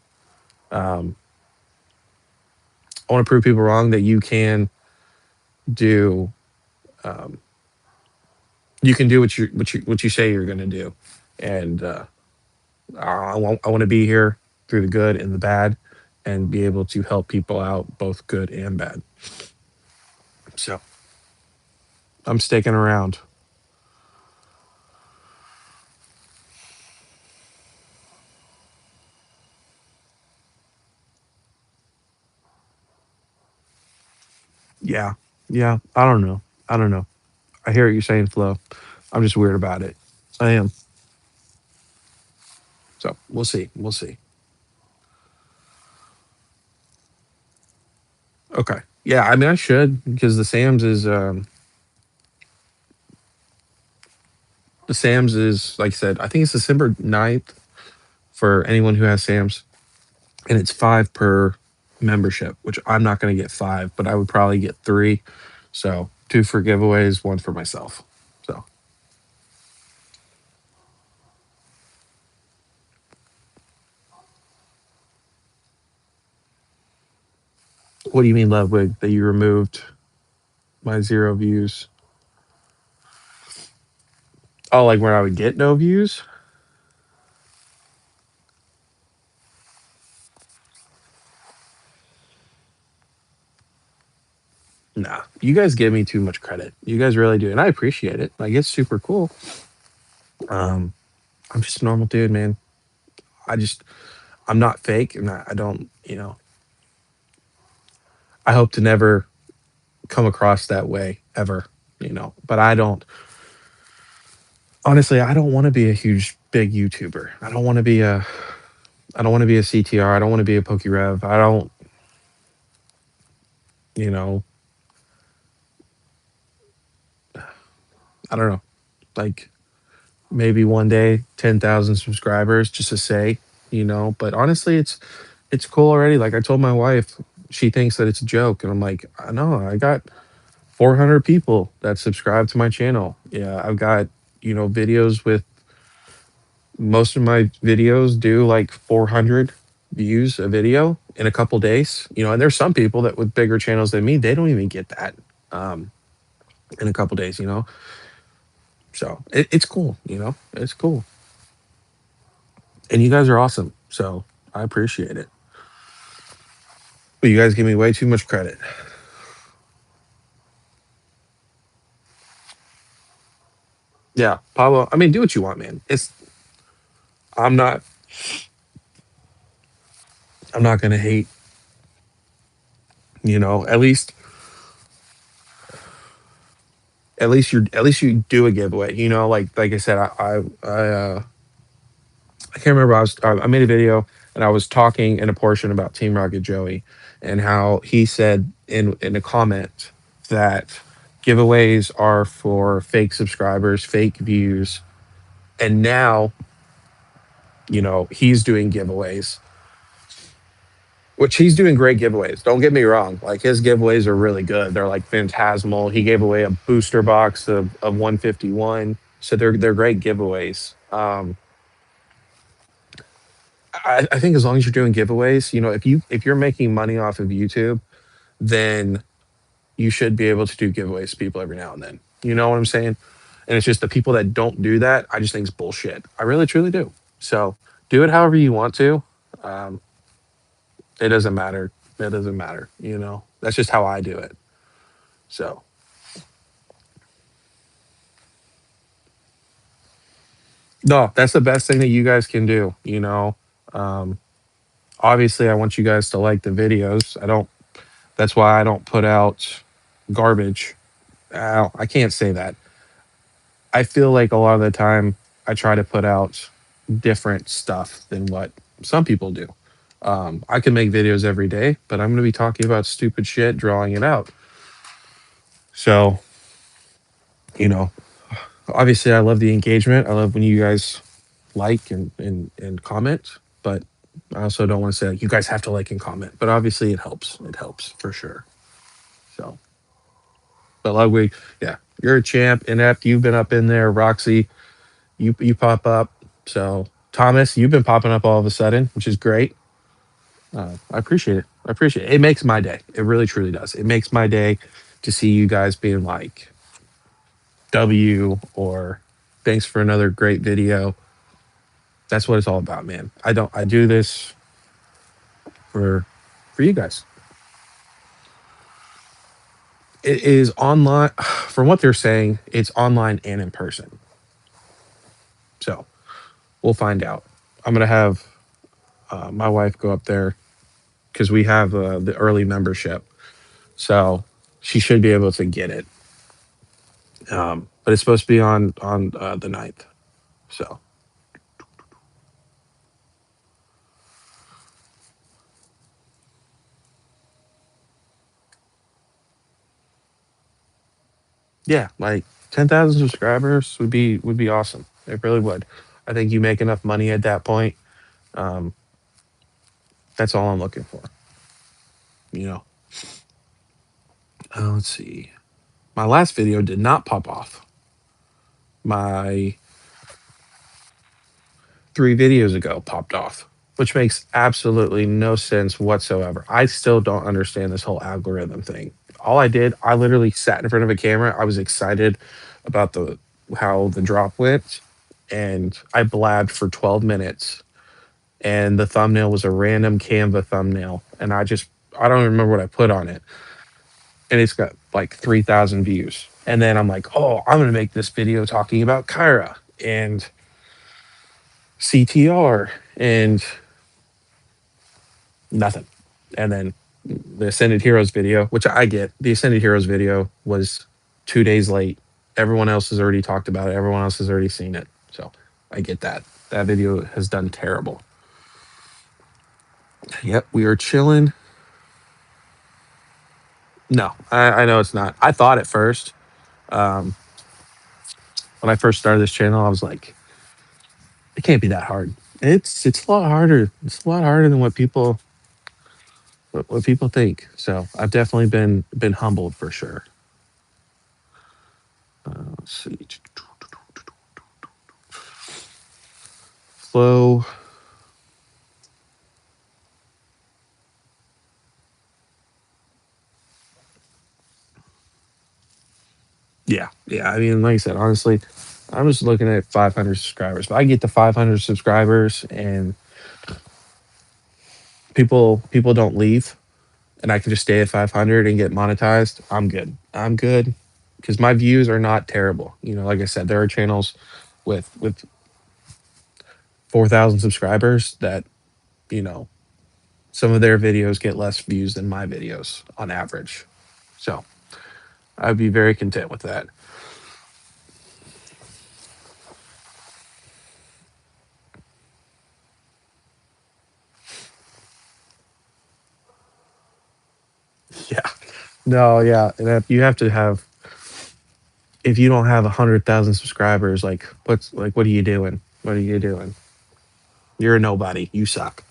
Um, I want to prove people wrong that do um, you can do what you say you're going to do, and I want to be here through the good and the bad, and be able to help people out both good and bad. So I'm sticking around. Yeah, yeah. I don't know. I don't know. I hear what you're saying, Flo. I'm just weird about it. I am. So we'll see. We'll see. Okay. Yeah. I mean, I should because the Sam's is like I said. I think it's December 9th for anyone who has Sam's, and it's five per membership. Which I'm not going to get five, but I would probably get three. So two for giveaways, one for myself. So what do you mean, Ludwig? That you removed my zero views? Oh, like where I would get no views? Nah, you guys give me too much credit. You guys really do, and I appreciate it. Like it's super cool. Um, I'm just a normal dude, man. I just I'm not fake, and I don't, I hope to never come across that way ever, But I don't honestly. I don't want to be a huge big YouTuber. I don't want to be a CTR. I don't want to be a PokeRev. I don't, you know, I don't know. Like maybe one day 10,000 subscribers just to say, but honestly it's cool already. Like I told my wife, she thinks that it's a joke and I'm like, I know, I got 400 people that subscribe to my channel. Yeah, I've got, videos with most of my videos do like 400 views a video in a couple days. And there's some people that with bigger channels than me, they don't even get that um in a couple days, So it's cool, it's cool. And you guys are awesome. So I appreciate it. But you guys give me way too much credit. Yeah, Pablo. I mean, do what you want, man. I'm not I'm not gonna hate. At least you do a giveaway. Like I said, I can't remember. I made a video and I was talking in a portion about Team Rocket Joey and how he said in a comment that giveaways are for fake subscribers, fake views, and now he's doing giveaways, which he's doing great giveaways. Don't get me wrong. Like his giveaways are really good. They're like phantasmal. He gave away a booster box of 151. So they're great giveaways. I think as long as you're doing giveaways, if you're making money off of YouTube, then you should be able to do giveaways to people every now and then. You know what I'm saying? And it's just the people that don't do that, I just think it's bullshit. I really truly do. So do it however you want to. Um, it doesn't matter. It doesn't matter. You know, that's just how I do it. So no, that's the best thing that you guys can do. You know, um, obviously, I want you guys to like the videos. I don't. That's why I don't put out garbage. I can't say that. I feel like a lot of the time I try to put out different stuff than what some people do. I can make videos every day, but I'm going to be talking about stupid shit, drawing it out. So, you know, obviously, I love the engagement. I love when you guys like and comment, but I also don't want to say like, you guys have to like and comment. But obviously, it helps. It helps for sure. So, but Ludwig, yeah, you're a champ. Inept, you've been up in there. Roxy, you pop up. So Thomas, you've been popping up all of a sudden, which is great. I appreciate it. I appreciate it. It makes my day. It really truly does. It makes my day to see you guys being like W or thanks for another great video. That's what it's all about, man. I do this for you guys. It is online from what they're saying, it's online and in person. So we'll find out. I'm gonna have my wife go up there because we have the early membership. So she should be able to get it. But it's supposed to be on the ninth. So yeah, like 10,000 subscribers would be awesome. It really would. I think you make enough money at that point. Um, that's all I'm looking for. You know. Let's see. My last video did not pop off. My 3 videos ago popped off, which makes absolutely no sense whatsoever. I still don't understand this whole algorithm thing. All I did, I literally sat in front of a camera. I was excited about the how the drop went, and I blabbed for 12 minutes. And the thumbnail was a random Canva thumbnail, and I don't remember what I put on it, and it's got like 3,000 views. And then I'm like, oh, I'm gonna make this video talking about Kyra and CTR and nothing. And then the Ascended Heroes video, which I get, the Ascended Heroes video was 2 days late. Everyone else has already talked about it. Everyone else has already seen it. So I get that. That video has done terrible. Yep, we are chilling. No, I know it's not. I thought at first, um, when I first started this channel, I was like, it can't be that hard. It's a lot harder. It's a lot harder than what people think. So I've definitely been humbled for sure. Let's see. Flow. Yeah, yeah. I mean, like I said, honestly, I'm just looking at 500 subscribers. If I get to 500 subscribers and people don't leave, and I can just stay at 500 and get monetized, I'm good. I'm good because my views are not terrible. You know, like I said, there are channels with 4,000 subscribers that you know some of their videos get less views than my videos on average. So I'd be very content with that. Yeah. No, yeah. And if you have to have if you don't have 100,000 subscribers, like what are you doing? What are you doing? You're a nobody. You suck.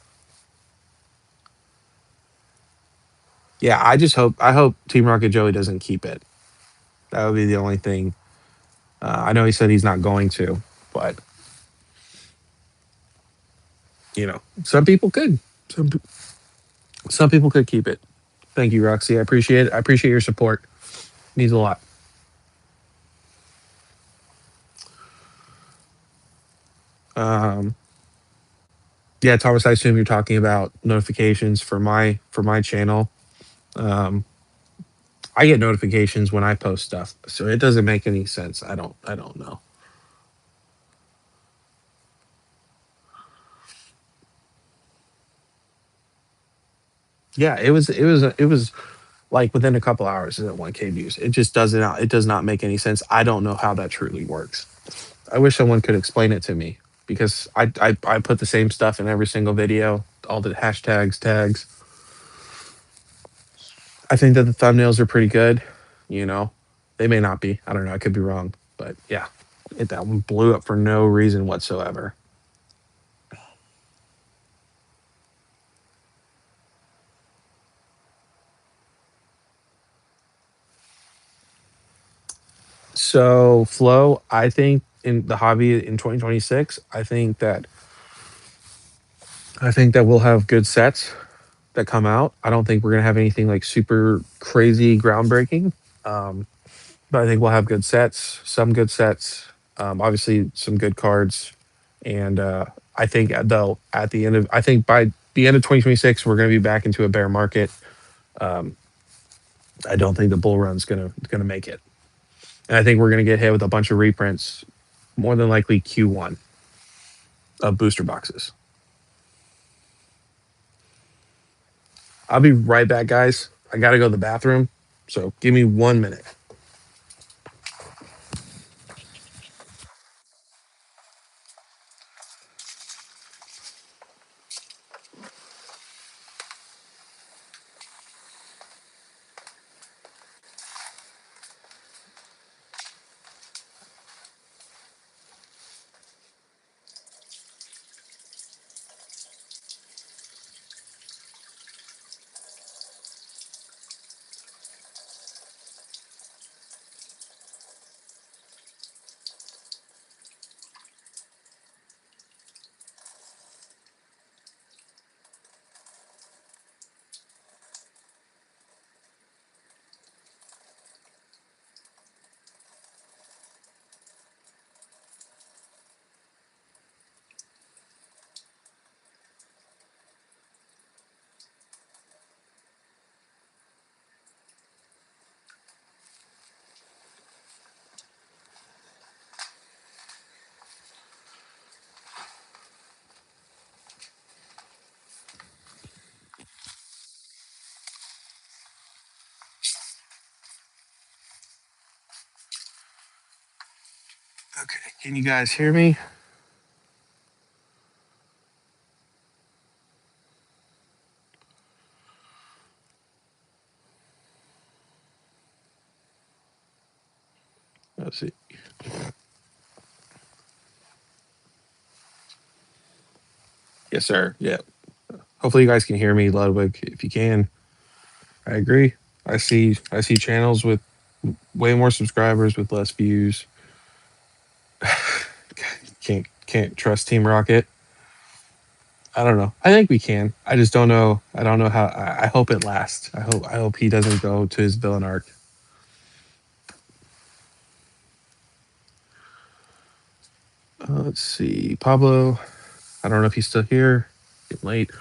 Yeah, I hope Team Rocket Joey doesn't keep it. That would be the only thing. I know he said he's not going to, but some people could. Some some people could keep it. Thank you, Roxy. I appreciate it. I appreciate your support. Needs a lot. Um, yeah, Thomas, I assume you're talking about notifications for my channel. Um, I get notifications when I post stuff, so it doesn't make any sense. I don't know. Yeah, it was like within a couple hours at 1K views. It just doesn't it does not make any sense. I don't know how that truly works. I wish someone could explain it to me because I put the same stuff in every single video, all the hashtags, tags. I think that the thumbnails are pretty good. You know, they may not be. I don't know. I could be wrong, but yeah, that one blew up for no reason whatsoever. So flow, I think in the hobby in 2026, I think that we'll have good sets that come out. I don't think we're gonna have anything like super crazy groundbreaking. Um, but I think we'll have good sets, some good sets, obviously some good cards, and I think though at the end of I think by the end of 2026 we're going to be back into a bear market. Um, I don't think the bull run's gonna make it, and I think we're going to get hit with a bunch of reprints, more than likely Q1 of booster boxes. I'll be right back, guys. I got to go to the bathroom, so give me 1 minute. Okay, can you guys hear me? Let's see. Yes, sir. Yeah. Hopefully, you guys can hear me, Ludwig. If you can, I agree. I see channels with way more subscribers with less views. Can't trust Team Rocket. I don't know. I think we can. I just don't know. I don't know how. I hope it lasts. I hope he doesn't go to his villain arc. Let's see, Pablo. I don't know if he's still here. Getting late.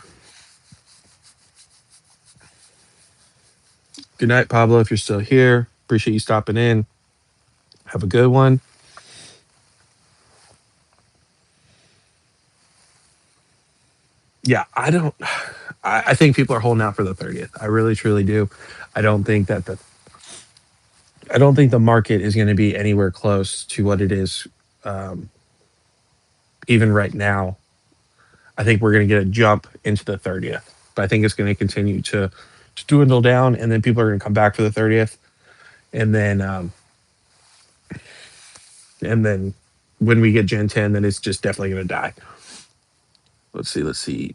Good night, Pablo. If you're still here, appreciate you stopping in. Have a good one. Yeah, I don't. I think people are holding out for the 30th. I really, truly do. I don't think that the I don't think the market is going to be anywhere close to what it is, um, even right now. I think we're going to get a jump into the 30th, but I think it's going to continue to dwindle down, and then people are going to come back for the 30th, and then when we get Gen 10, then it's just definitely going to die. Let's see. Let's see.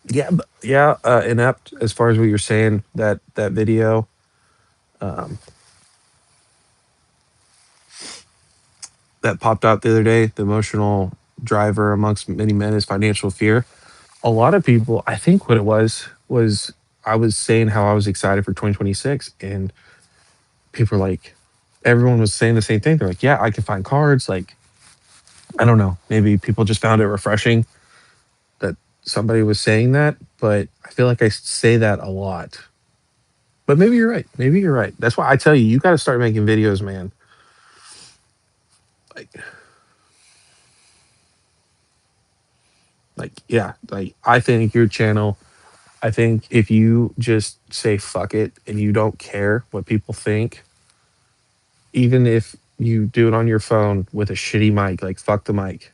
Yeah, yeah. Inept. As far as what you're saying, that video. Um, that popped out the other day. The emotional driver amongst many men is financial fear. A lot of people, I think what it was I was saying how I was excited for 2026, and people are like, everyone was saying the same thing. They're like, yeah, I can find cards. Like, I don't know. Maybe people just found it refreshing that somebody was saying that, but I feel like I say that a lot. But maybe you're right. Maybe you're right. That's why I tell you, you got to start making videos, man. Like, yeah, like I think your channel. I think if you just say fuck it and you don't care what people think, even if you do it on your phone with a shitty mic, like fuck the mic,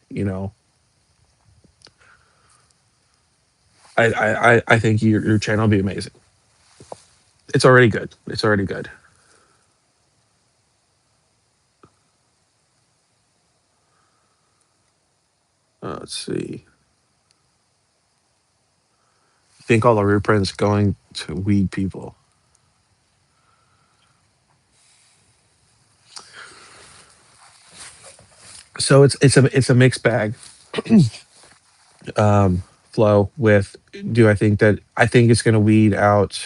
I think your channel will be amazing. It's already good. It's already good. Let's see. I think all the reprints going to weed people. So it's a mixed bag. Flow with, do I think that I think it's going to weed out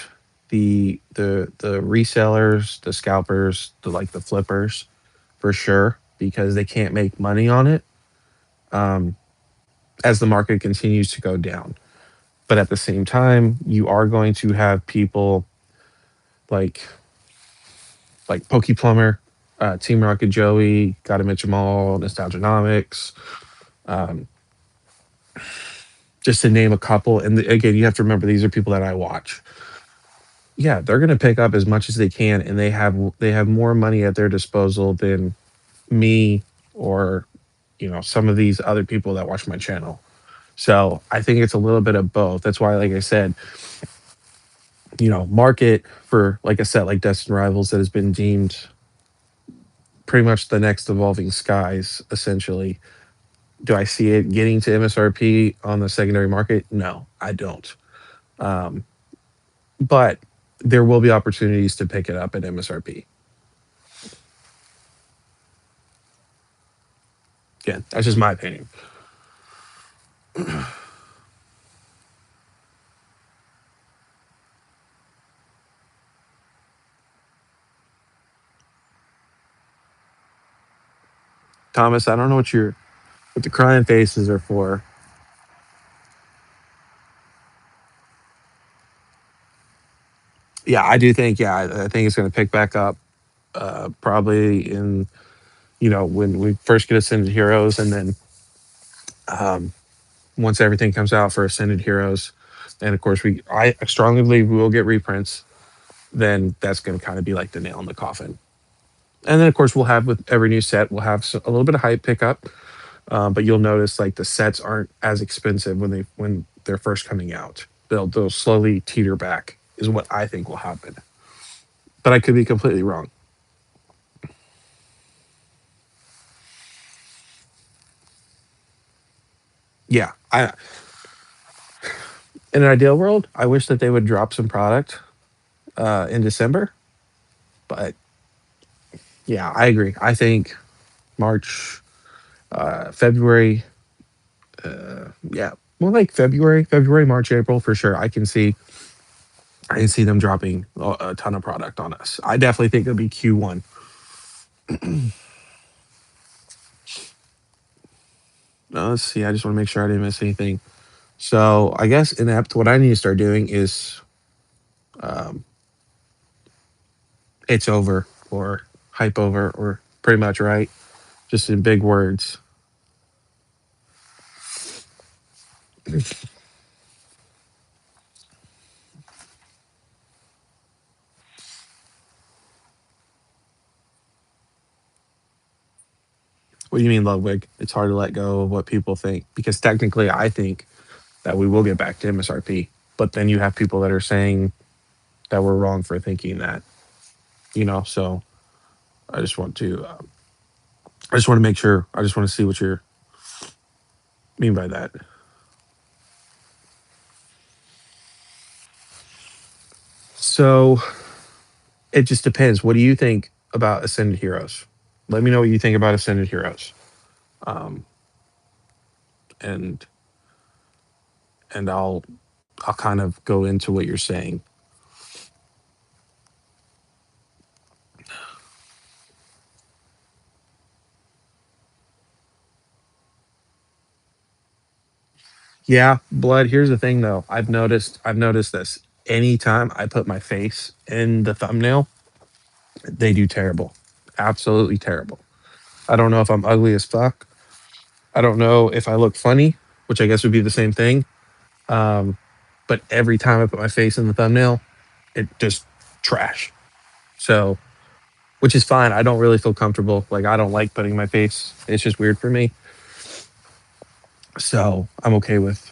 the resellers, the scalpers, the flippers for sure, because they can't make money on it as the market continues to go down. But at the same time, you are going to have people like Pokey Plumber, Team Rocket Joey, Gotta Mitch Jamal, Nostalgianomics, just to name a couple. And again, you have to remember these are people that I watch. Yeah, they're going to pick up as much as they can, and they have more money at their disposal than me or some of these other people that watch my channel. So I think it's a little bit of both. That's why, like I said, market for like a set like Destined Rivals that has been deemed pretty much the next evolving skies, essentially. Do I see it getting to MSRP on the secondary market? No, I don't. Um, but there will be opportunities to pick it up at MSRP. Again, that's just my opinion. Thomas, I don't know what the crying faces are for. Yeah, I do think. Yeah, I think it's going to pick back up. Probably in when we first get Ascended Heroes, and then um, once everything comes out for Ascended Heroes, and of course I strongly believe we will get reprints. Then that's going to kind of be like the nail in the coffin. And then of course we'll have, with every new set, we'll have a little bit of hype pickup. But you'll notice like the sets aren't as expensive when they're first coming out. They'll slowly teeter back is what I think will happen. But I could be completely wrong. Yeah, I in an ideal world, I wish that they would drop some product in December. But yeah, I agree. I think March, February, yeah, more like February, March, April for sure. I can see them dropping a ton of product on us. I definitely think it'll be Q1. Let's see. I just want to make sure I didn't miss anything. So I guess inept. What I need to start doing is um, it's over or hype over or pretty much right, just in big words. What do you mean, Ludwig? It's hard to let go of what people think because technically, I think that we will get back to MSRP. But then you have people that are saying that we're wrong for thinking that. So I just want to I just want to make sure. I just want to see what you mean by that. So it just depends. What do you think about Ascended Heroes? Let me know what you think about Ascended Heroes. Um, and and I'll kind of go into what you're saying. Yeah, blood. Here's the thing though. I've noticed this. Anytime I put my face in the thumbnail, they do terrible. Absolutely terrible. I don't know if I'm ugly as fuck. I don't know if I look funny, which I guess would be the same thing. Um, but every time I put my face in the thumbnail, it just trash. So, which is fine. I don't really feel comfortable. Like I don't like putting my face. It's just weird for me. So I'm okay with.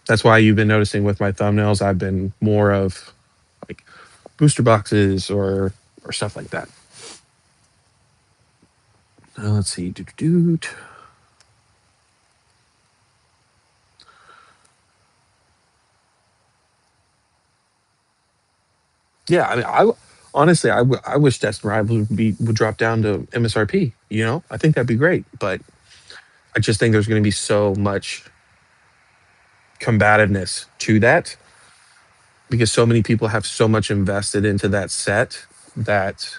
That's why you've been noticing with my thumbnails, I've been more of like booster boxes or stuff like that. Let's see. Yeah, I mean, honestly, I wish Destin Rivals would drop down to MSRP. You know, I think that'd be great. But I just think there's going to be so much combativeness to that because so many people have so much invested into that set that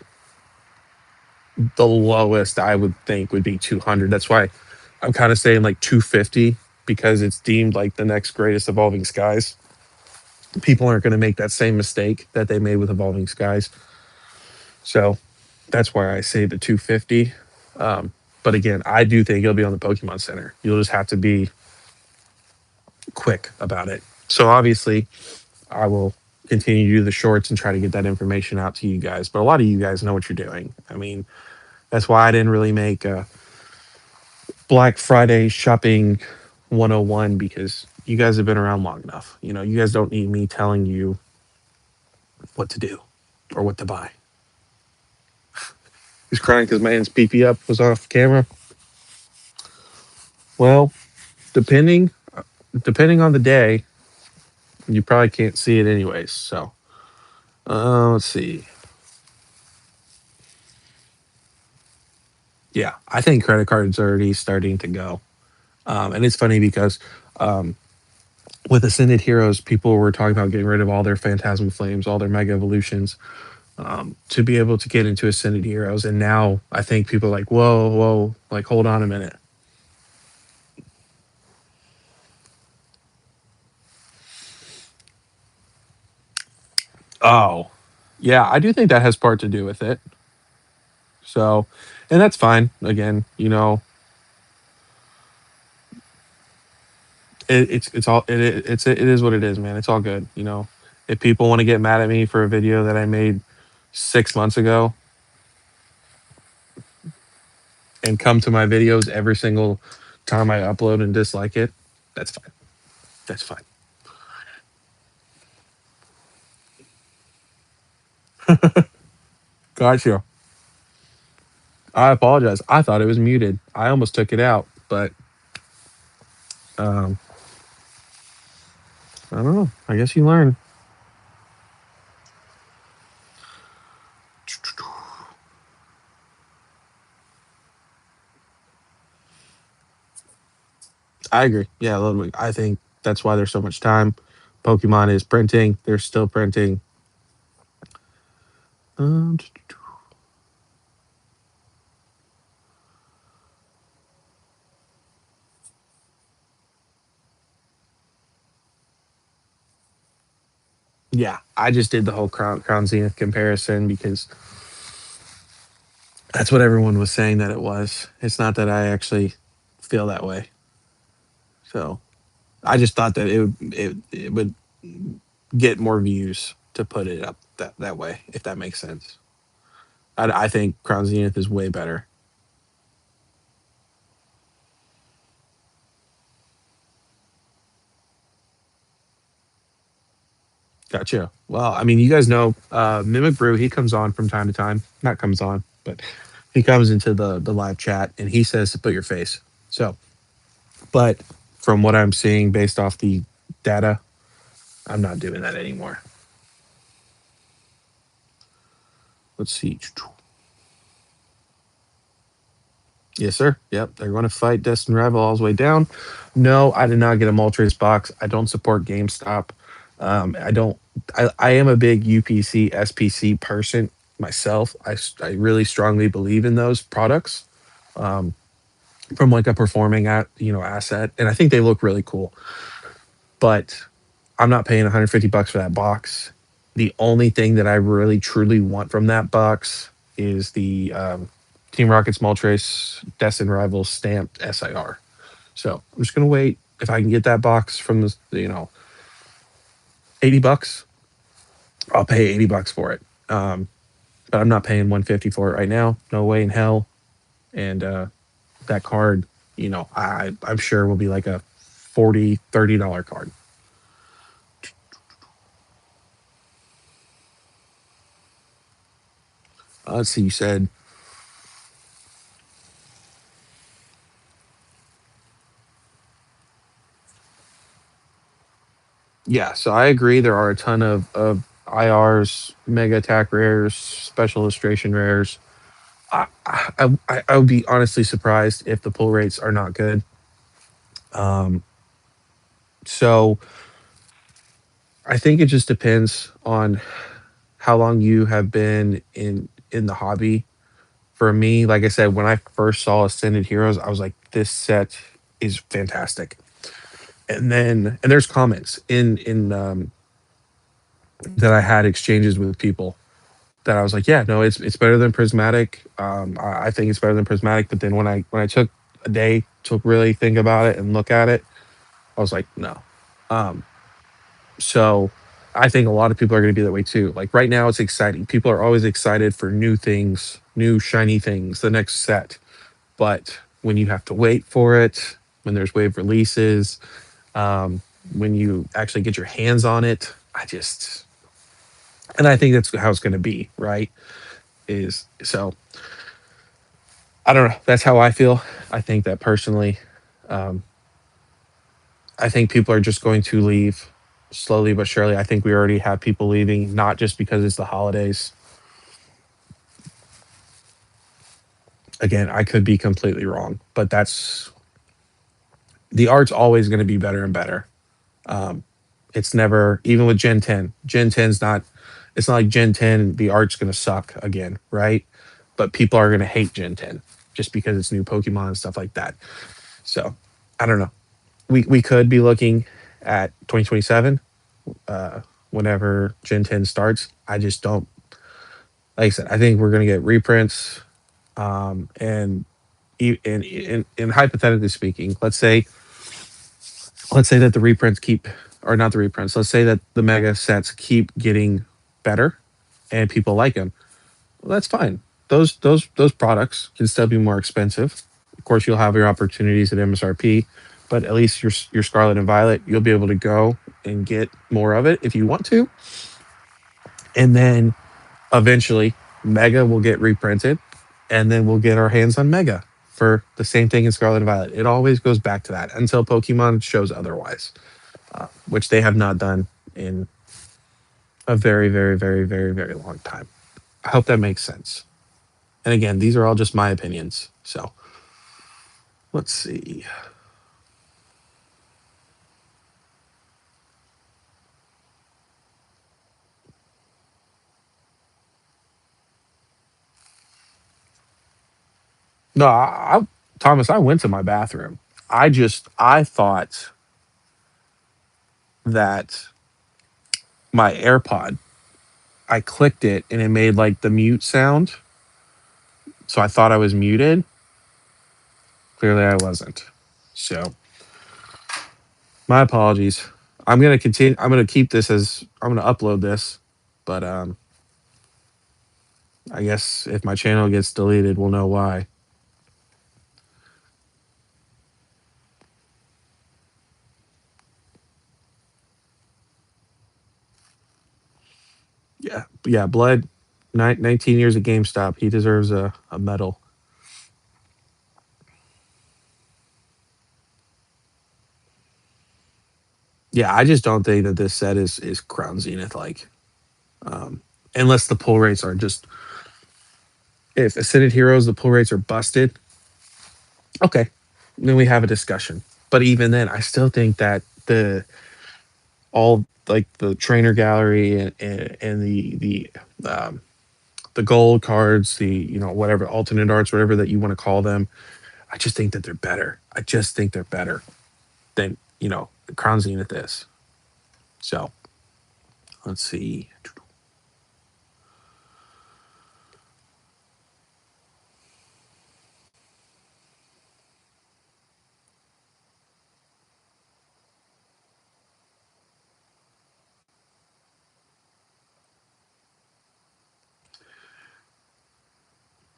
the lowest I would think would be 200. That's why I'm kind of saying like 250 because it's deemed like the next greatest Evolving Skies. People aren't going to make that same mistake that they made with Evolving Skies. So that's why I say the 250. Um, but again, I do think it'll be on the Pokemon Center. You'll just have to be quick about it. So obviously, I will continue to do the shorts and try to get that information out to you guys. But a lot of you guys know what you're doing. I mean, that's why I didn't really make Black Friday shopping 101 because you guys have been around long enough. You know, you guys don't need me telling you what to do or what to buy. He's crying because my aunt's PP up was off camera. Well, depending depending on the day, you probably can't see it anyways. So let's see. Yeah, I think credit cards are already starting to go. And it's funny because um, with Ascended Heroes, people were talking about getting rid of all their Phantasm Flames, all their Mega Evolutions, to be able to get into Ascended Heroes. And now I think people are like, whoa, whoa, like hold on a minute. Oh, yeah, I do think that has part to do with it. So, and that's fine. Again, you know, it's all it is what it is, man. It's all good. You know, if people want to get mad at me for a video that I made 6 months ago and come to my videos every single time I upload and dislike it, that's fine. That's fine. Gotcha. I apologize. I thought it was muted. I almost took it out, but um, I don't know. I guess you learn. I agree. Yeah, Ludwig. I think that's why there's so much time. Pokemon is printing. They're still printing. Um, yeah, I just did the whole Crown Zenith comparison because that's what everyone was saying that it was. It's not that I actually feel that way. So I just thought that it would get more views to put it up that way, if that makes sense. I think Crown Zenith is way better. Gotcha. Well, I mean, you guys know Mimic Brew. He comes on from time to time. Not comes on, but he comes into the live chat and he says to put your face. So, but from what I'm seeing based off the data, I'm not doing that anymore. Let's see. Yes, sir. Yep, they're going to fight Destin Rival all the way down. No, I did not get a Moltres box. I don't support GameStop. I don't. I am a big UPC SPC person myself. I really strongly believe in those products from like a performing at asset, and I think they look really cool. But I'm not paying 150 bucks for that box. The only thing that I really truly want from that box is the Team Rocket Small Trace Destin Rivals stamped SIR. So I'm just gonna wait. If I can get that box from the 80 bucks, I'll pay 80 bucks for it. But I'm not paying 150 for it right now. No way in hell. And that card, I'm sure will be like a 40 $30 card. Let's see. You said yeah. So I agree. There are a ton of IRs, mega attack rares, special illustration rares. I would be honestly surprised if the pull rates are not good. Um, so I think it just depends on how long you have been in the hobby. For me, like I said, when I first saw Ascended Heroes, I was like, this set is fantastic. And there's comments in that I had exchanges with people that I was like, yeah, no, it's better than Prismatic. I think it's better than Prismatic. But then when I took a day to really think about it and look at it, I was like, no. Um, so I think a lot of people are going to be that way too. Like right now, it's exciting. People are always excited for new things, new shiny things, the next set. But when you have to wait for it, when there's wave releases, um, when you actually get your hands on it, and I think that's how it's going to be, right? Is so I don't know. That's how I feel. I think that personally, um, I think people are just going to leave slowly but surely. I think we already have people leaving, not just because it's the holidays. Again, I could be completely wrong, but that's the art's always going to be better and better. Um, it's never even with Gen 10. Gen 10's not. It's not like Gen 10. The art's going to suck again, right? But people are going to hate Gen 10 just because it's new Pokemon and stuff like that. So I don't know. We could be looking at 2027 whenever Gen 10 starts. I just don't. Like I said, I think we're going to get reprints. And in hypothetically speaking, let's say that the reprints keep, or not the reprints. Let's say that the mega sets keep getting better, and people like them. Well, that's fine. Those products can still be more expensive. Of course, you'll have your opportunities at MSRP, but at least your Scarlet and Violet, you'll be able to go and get more of it if you want to, and then eventually Mega will get reprinted, and then we'll get our hands on Mega for the same thing in Scarlet and Violet. It always goes back to that until Pokemon shows otherwise, which they have not done in a very, very, very, very, very long time. I hope that makes sense. And again, these are all just my opinions. So let's see. No, Thomas, I went to my bathroom. I thought that my AirPod, I clicked it and it made like the mute sound. So I thought I was muted. Clearly I wasn't. So my apologies. I'm gonna continue. I'm gonna keep this as I'm gonna upload this, but I guess if my channel gets deleted, we'll know why. Yeah, yeah. Blood, 19 years at GameStop. He deserves a medal. Yeah, I just don't think that this set is Crown Zenith like, um, unless the pull rates are just if Ascended Heroes the pull rates are busted. Okay, then we have a discussion. But even then, I still think that all like the trainer gallery and the gold cards, the whatever alternate arts, whatever that you want to call them, I just think that they're better. I just think they're better than Crown Zenith is. So let's see.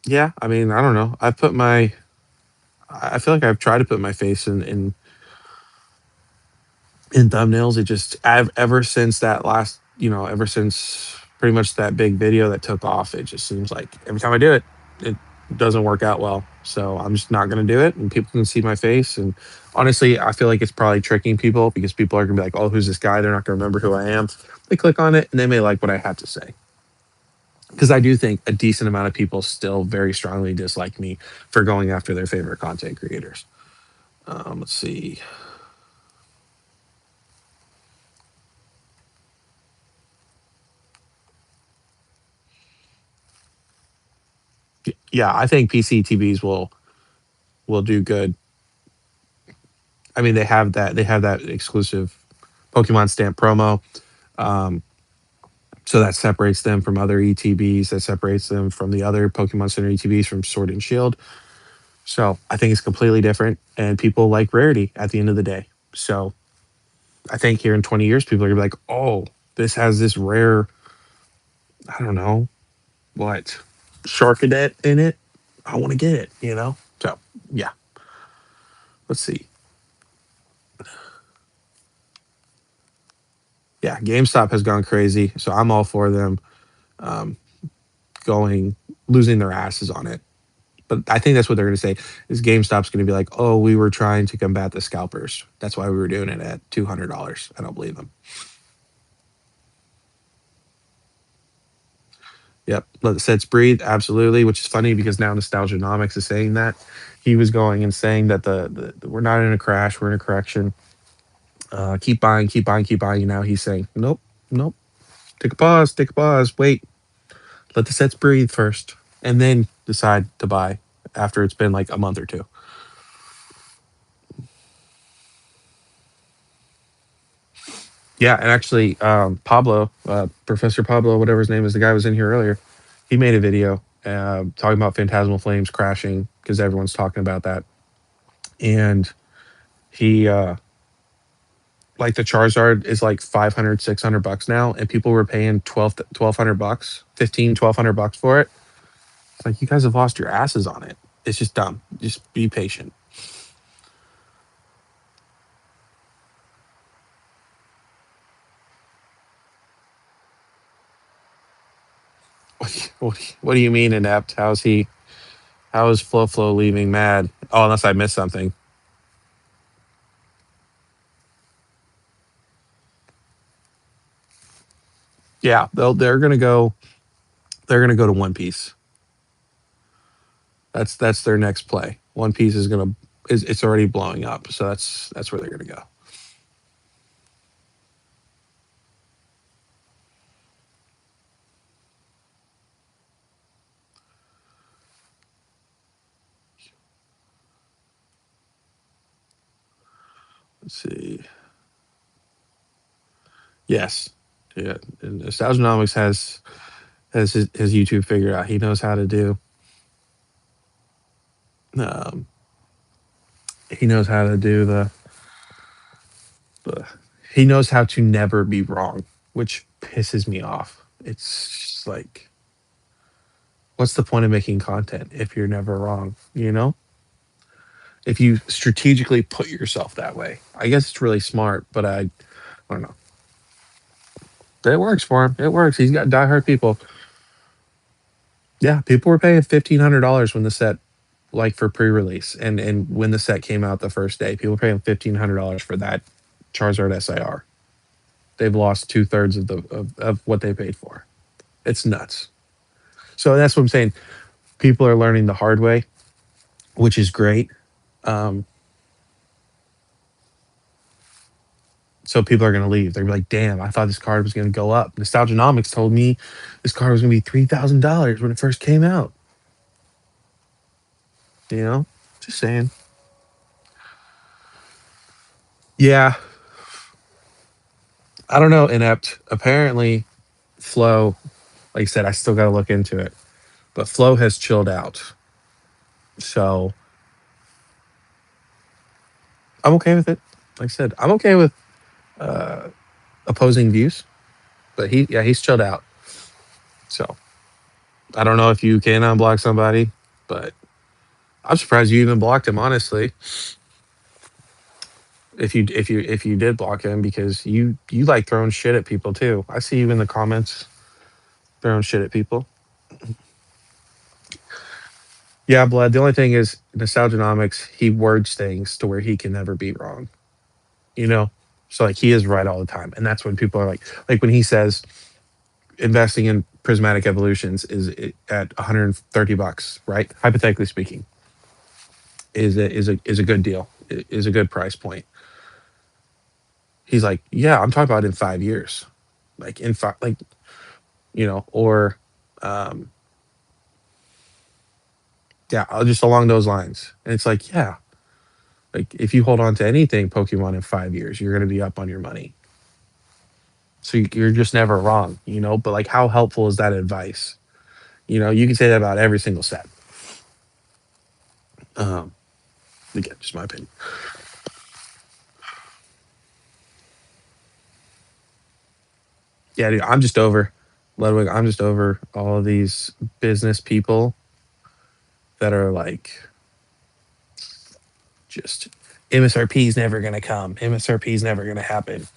Yeah, I mean, I don't know. I feel like I've tried to put my face in thumbnails. It just ever since that last, ever since pretty much that big video that took off, it just seems like every time I do it, it doesn't work out well. So I'm just not going to do it, and people can see my face. And honestly, I feel like it's probably tricking people because people are going to be like, "Oh, who's this guy?" They're not going to remember who I am. They click on it and they may like what I have to say. Because I do think a decent amount of people still very strongly dislike me for going after their favorite content creators. Let's see. Yeah, I think PCTVs will do good. I mean, they have that exclusive Pokemon stamp promo. Um, so that separates them from other ETBs. That separates them from the other Pokemon Center ETBs from Sword and Shield. So I think it's completely different, and people like rarity at the end of the day. So I think here in 20 years, people are gonna be like, "Oh, this has this rare, I don't know what, Sharkadet in it. I want to get it." So yeah, let's see. Yeah, GameStop has gone crazy, so I'm all for them um, going losing their asses on it. But I think that's what they're going to say is GameStop's going to be like, "Oh, we were trying to combat the scalpers. That's why we were doing it at $200." I don't believe them. Yep, let the sets breathe. Absolutely, which is funny because now Nostalgianomics is saying that he was going and saying that we're not in a crash, we're in a correction. Keep buying, keep buying, keep buying. And now he's saying, "Nope, nope. Take a pause, wait, let the sets breathe first, and then decide to buy after it's been like a month or two." Yeah, and actually, Pablo, Professor Pablo, whatever his name is, the guy who was in here earlier, he made a video talking about Phantasmal Flames crashing because everyone's talking about that. And he, like the Charizard is like 500, $600 now, and people were paying 1,200 bucks, 1,500, 1,200 bucks for it. It's like, you guys have lost your asses on it. It's just dumb. Just be patient. What do you mean inept? How is Flo leaving mad? Oh, unless I missed something. Yeah, they're gonna go to One Piece. That's their next play. One Piece is it's already blowing up, so that's where they're gonna go. Let's see. Yes, yeah. And Nostalgianomics has his YouTube figured out. He knows how to do. Um, he knows how to do the. He knows how to never be wrong, which pisses me off. It's just like, what's the point of making content if you're never wrong? If you strategically put yourself that way, I guess it's really smart. But I don't know. It works for him. It works. He's got diehard people. Yeah, people were paying $1,500 when the set, like for pre-release, and when the set came out the first day, people were paying $1,500 for that Charizard SIR. They've lost 2/3 of what they paid for. It's nuts. So that's what I'm saying. People are learning the hard way, which is great. Um, so people are gonna leave. They're gonna be like, "Damn, I thought this card was gonna go up. Nostalgianomics told me this card was gonna be $3,000 when it first came out." You know, just saying. Yeah, I don't know. Inept. Apparently, Flow. Like I said, I still got to look into it. But Flow has chilled out, so I'm okay with it. Like I said, I'm okay with uh, opposing views. But yeah, he's chilled out. So I don't know if you can unblock somebody, but I'm surprised you even blocked him. Honestly, if you did block him, because you like throwing shit at people too. I see you in the comments throwing shit at people. Yeah, blood. The only thing is nostalgianomics. He words things to where he can never be wrong. You know, so like he is right all the time, and that's when people are like when he says investing in prismatic evolutions at $130, right? Hypothetically speaking, is a good deal, is a good price point. He's like, yeah, I'm talking about in 5 years, like in five, like or um, yeah, just along those lines. And it's like, yeah, like if you hold on to anything Pokemon in 5 years, you're going to be up on your money. So you're just never wrong, But like, how helpful is that advice? You can say that about every single set. Um, Again, just my opinion. Yeah, dude, I'm just over Ludwig. I'm just over all of these business people that are like, just MSRP is never gonna come. MSRP is never gonna happen.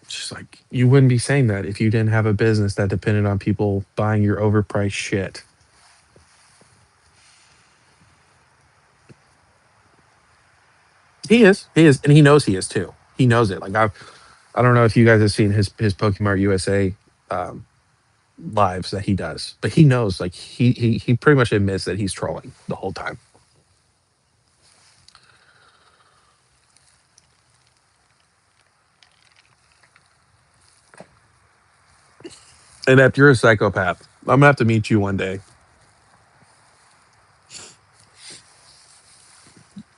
Just like, you wouldn't be saying that if you didn't have a business that depended on people buying your overpriced shit. He is, and he knows he is too. He knows it. Like I don't know if you guys have seen his Pokemon USA um, lives that he does, but he knows. Like he pretty much admits that he's trolling the whole time. And if you're a psychopath, I'm gonna have to meet you one day.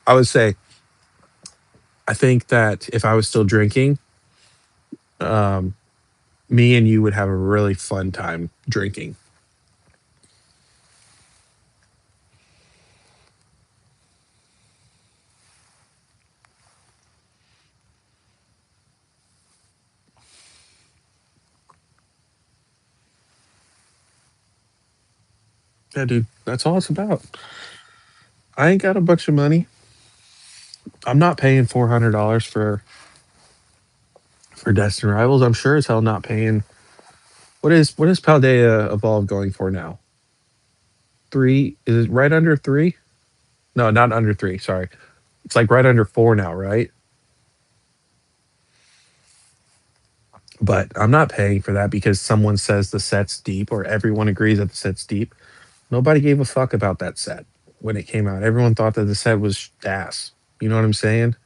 I would say, I think that if I was still drinking, um, me and you would have a really fun time drinking. Yeah, dude, that's all it's about. I ain't got a bunch of money. I'm not paying $400 for Destiny Rivals. I'm sure as hell not paying. What is Paldea Evolve going for now? Three? Is it right under three? No, not under three. Sorry, it's like right under four now, right? But I'm not paying for that because someone says the set's deep, or everyone agrees that the set's deep. Nobody gave a fuck about that set when it came out. Everyone thought that the set was ass. You know what I'm saying?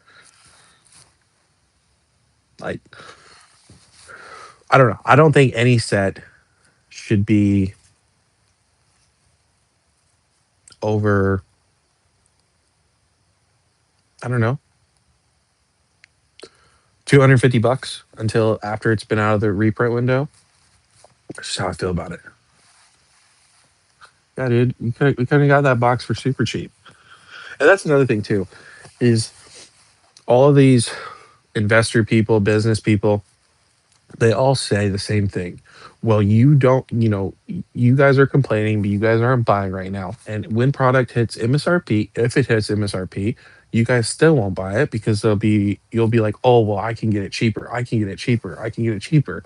Like, I don't know. I don't think any set should be over, I don't know, $250 until after it's been out of the reprint window. That's just how I feel about it. Yeah, dude, we could have got that box for super cheap. And that's another thing too, is all of these investor people, business people, they all say the same thing. Well, you don't, you guys are complaining, but you guys aren't buying right now. And when product hits MSRP, if it hits MSRP, you guys still won't buy it because you'll be like, oh, well, I can get it cheaper. I can get it cheaper. I can get it cheaper.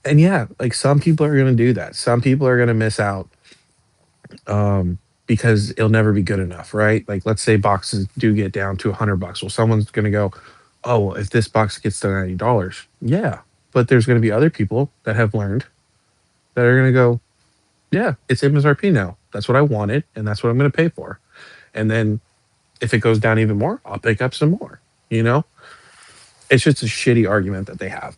And yeah, like some people are going to do that. Some people are going to miss out because it'll never be good enough, right? Like, let's say boxes do get down to $100. Well, someone's going to go, oh, well, if this box gets to $90, yeah. But there's going to be other people that have learned that are going to go, yeah, it's MSRP now. That's what I wanted, and that's what I'm going to pay for. And then If it goes down even more, I'll pick up some more. You know, it's just a shitty argument that they have.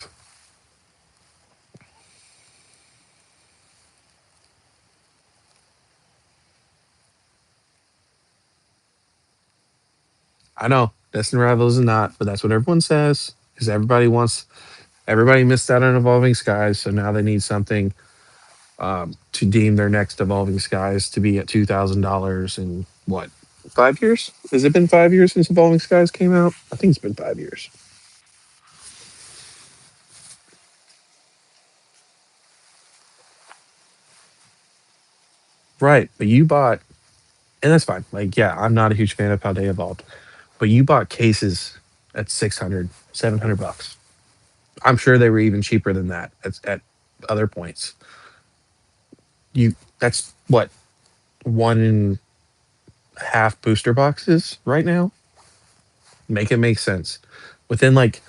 I know Destiny Rivals is not, but that's what everyone says because everybody missed out on Evolving Skies, so now they need something to deem their next Evolving Skies to be at $2,000 in what, 5 years? Has it been 5 years since Evolving Skies came out? I think it's been 5 years. Right, but you bought, and that's fine. Like, yeah, I'm not a huge fan of how they evolved, but you bought cases at 600, 700 bucks. I'm sure they were even cheaper than that at other points. That's what, one and a half booster boxes right now. Make it make sense. Within like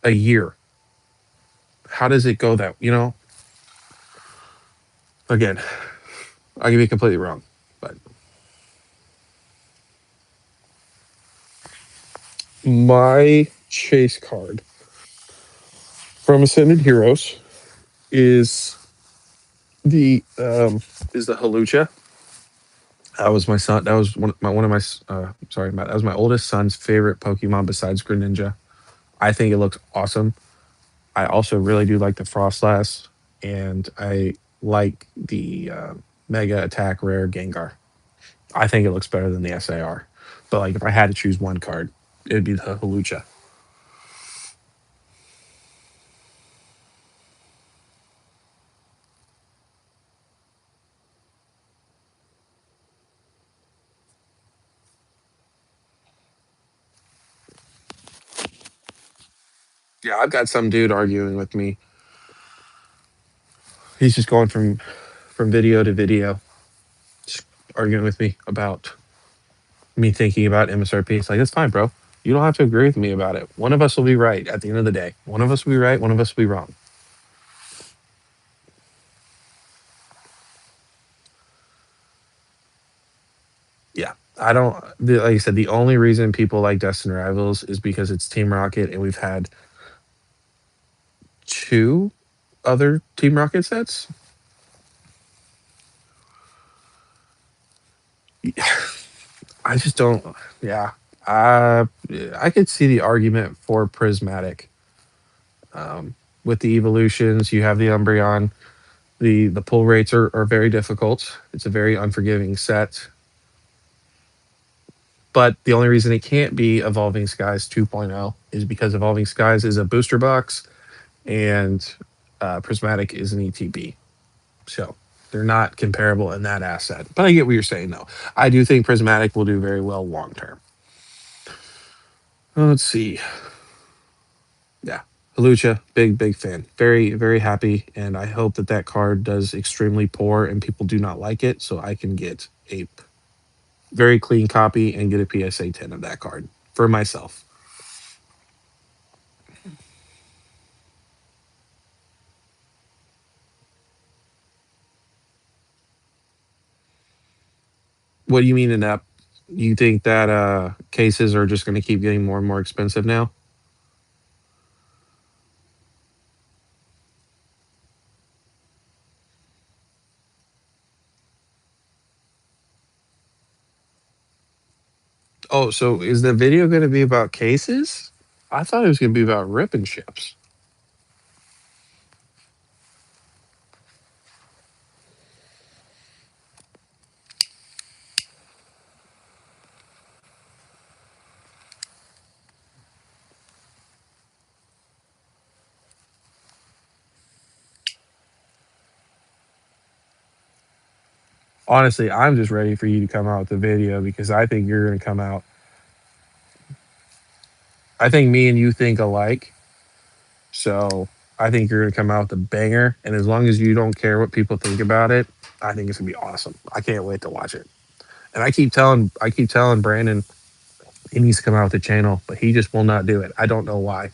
a year, how does it go that again, I could be completely wrong, but my chase card from Ascended Heroes is the Halucha. That was my son. That was one of my sorry, that was my oldest son's favorite Pokemon besides Greninja. I think it looks awesome. I also really do like the Frostlass, and I like the Mega Attack Rare Gengar. I think it looks better than the SAR. But like, if I had to choose one card, it'd be the Halucha. Yeah, I've got some dude arguing with me. He's just going from video to video, just arguing with me about me thinking about MSRP. It's like, it's fine, bro. You don't have to agree with me about it. One of us will be right at the end of the day. One of us will be right. One of us will be wrong. Yeah, I don't. Like I said, the only reason people like Destiny Rivals is because it's Team Rocket, and we've had two other Team Rocket sets. I just don't. Yeah, I could see the argument for Prismatic. With the evolutions, you have the Umbreon. The pull rates are very difficult. It's a very unforgiving set. But the only reason it can't be Evolving Skies 2.0 is because Evolving Skies is a booster box and Prismatic is an ETB. So they're not comparable in that asset. But I get what you're saying, though. I do think Prismatic will do very well long term. Let's see. Yeah. Halucha, big fan. Very, very happy. And I hope that that card does extremely poor and people do not like it. So I can get a very clean copy and get a PSA 10 of that card for myself. What do you mean in that? You think that cases are just going to keep getting more and more expensive now? Oh, so is the video going to be about cases? I thought it was going to be about ripping ships. Honestly, I'm just ready for you to come out with the video because I think you're going to come out. I think me and you think alike. So I think you're going to come out with a banger. And as long as you don't care what people think about it, I think it's going to be awesome. I can't wait to watch it. And I keep telling Brandon he needs to come out with a channel, but he just will not do it. I don't know why.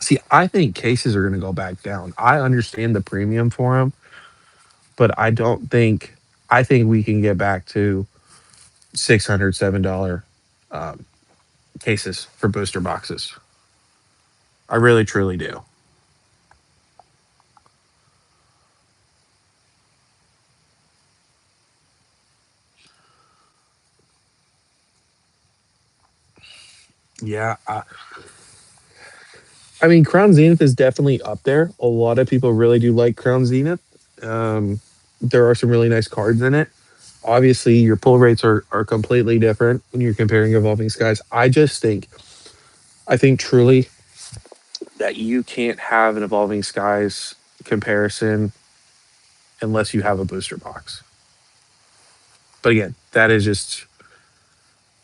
See, I think cases are going to go back down. I understand the premium for them, but I don't think I think we can get back to $600, $7 um, cases for booster boxes. I really truly do. Yeah, I mean, Crown Zenith is definitely up there. A lot of people really do like Crown Zenith. Um, there are some really nice cards in it. Obviously, your pull rates are completely different when you're comparing Evolving Skies. I think truly that you can't have an Evolving Skies comparison unless you have a booster box. But again,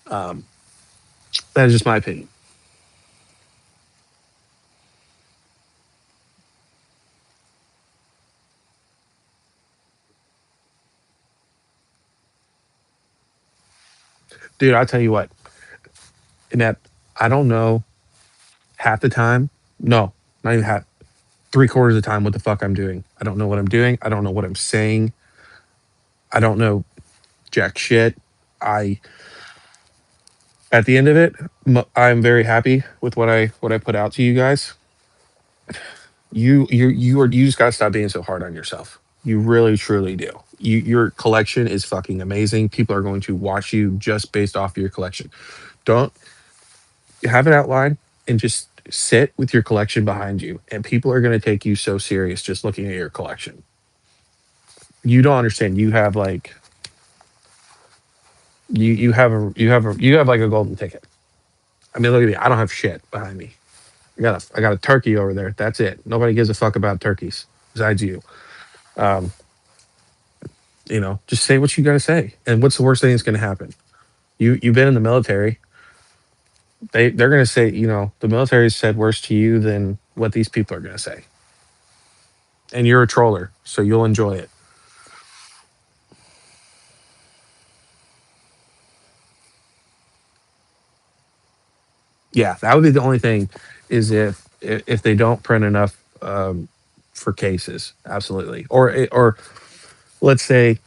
um, that is just my opinion, dude. I'll tell you what, Inept, I don't know half the time. No, not even half. 3/4 of the time, what the fuck I'm doing. I don't know what I'm doing. I don't know what I'm saying. I don't know jack shit. I At the end of it, I'm very happy with what I put out to you guys. You just gotta stop being so hard on yourself. You really truly do. Your collection is fucking amazing. People are going to watch you just based off of your collection. Don't have an outline and just sit with your collection behind you, and people are going to take you so serious just looking at your collection. You don't understand. You have like a golden ticket. I mean, look at me. I don't have shit behind me. I got a turkey over there. That's it. Nobody gives a fuck about turkeys besides you. Um, just say what you got to say. And what's the worst thing that's going to happen? You've been in the military. They're going to say, the military said worse to you than what these people are going to say. And you're a troller, so you'll enjoy it. Yeah, that would be the only thing, is if they don't print enough for cases, absolutely. Or let's say,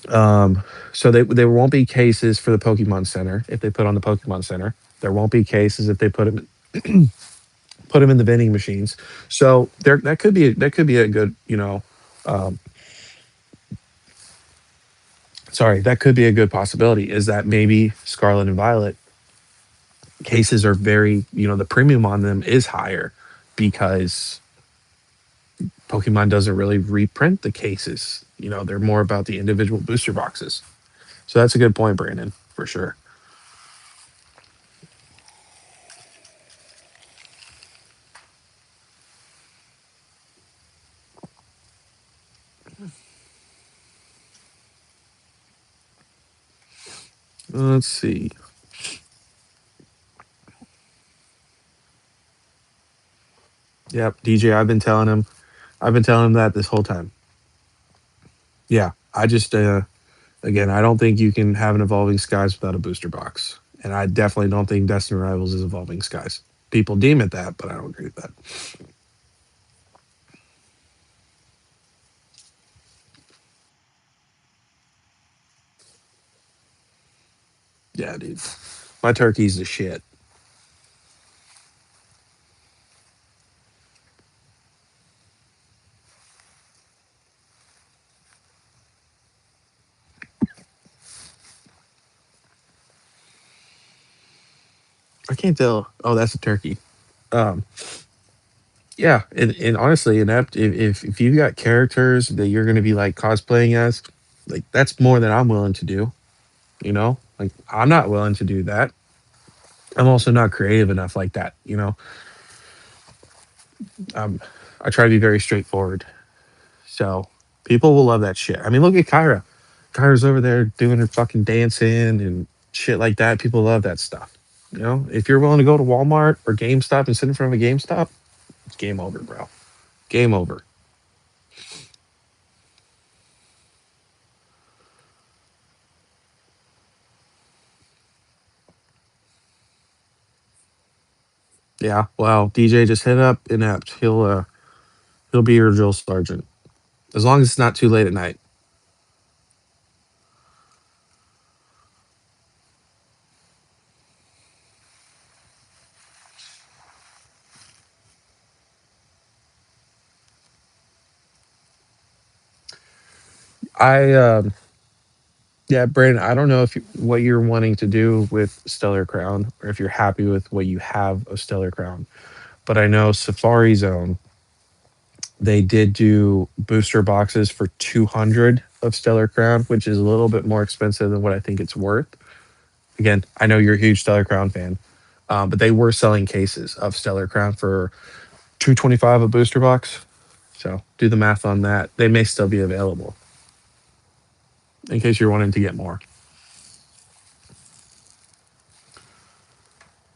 so there won't be cases for the Pokemon Center if they put on the Pokemon Center. There won't be cases if they put them in the vending machines. So there that could be a good, um, sorry, that could be a good possibility, is that maybe Scarlet and Violet cases are very, the premium on them is higher because Pokemon doesn't really reprint the cases. They're more about the individual booster boxes. So that's a good point, Brandon, for sure. Let's see. Yep, DJ, I've been telling him that this whole time. Yeah, I just again, I don't think you can have an Evolving Skies without a booster box. And I definitely don't think Destiny Rivals is Evolving Skies. People deem it that, but I don't agree with that. Yeah, dude. My turkey's the shit. I can't tell. Oh, that's a turkey. Um, yeah, and honestly, inept. If you've got characters that you're going to be like cosplaying as, like that's more than I'm willing to do. Like I'm not willing to do that. I'm also not creative enough like that. Um, I try to be very straightforward. So people will love that shit. I mean, look at Kyra. Kyra's over there doing her fucking dancing and shit like that. People love that stuff. If you're willing to go to Walmart or GameStop and sit in front of a GameStop, it's game over, bro. Game over. Yeah. Well, DJ, just hit up Inept. He'll be your drill sergeant as long as it's not too late at night. I Yeah, Brandon. I don't know if what you're wanting to do with Stellar Crown, or if you're happy with what you have of Stellar Crown. But I know Safari Zone, they did do booster boxes for 200 of Stellar Crown, which is a little bit more expensive than what I think it's worth. Again, I know you're a huge Stellar Crown fan, but they were selling cases of Stellar Crown for 225 a booster box. So do the math on that. They may still be available in case you're wanting to get more.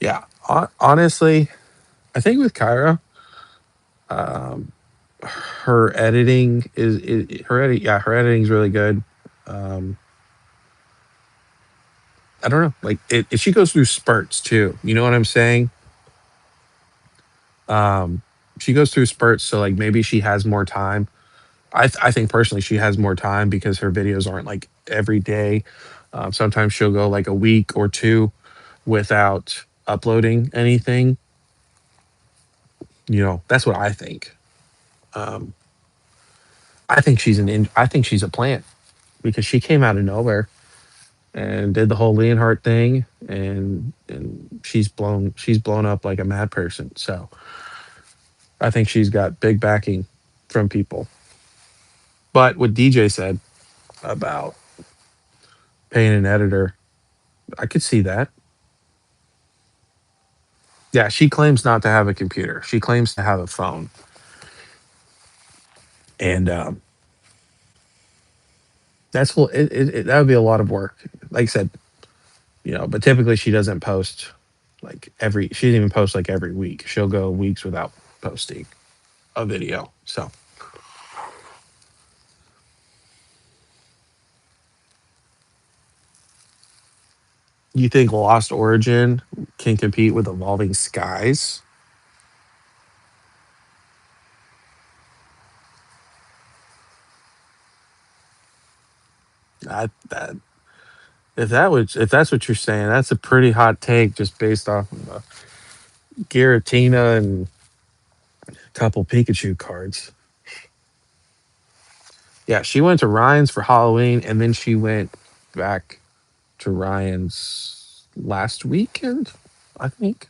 Yeah, honestly, I think with Kyra, um, her editing her editing is really good. Um, I don't know, like she goes through spurts too. You know what I'm saying? Um, she goes through spurts, so like maybe she has more time. I think personally she has more time because her videos aren't like every day. Sometimes she'll go like a week or two without uploading anything. That's what I think. Um, I think she's a plant because she came out of nowhere and did the whole Leonhardt thing, and she's blown up like a mad person. So I think she's got big backing from people. But what DJ said about paying an editor, I could see that. Yeah, she claims not to have a computer. She claims to have a phone, and that would be a lot of work. Like I said, but typically she doesn't post like every. She doesn't even post like every week. She'll go weeks without posting a video. So you think Lost Origin can compete with Evolving Skies? That if that's what you're saying, that's a pretty hot take just based off of Giratina and a couple Pikachu cards. Yeah, she went to Ryan's for Halloween, and then she went back to Ryan's last weekend, I think.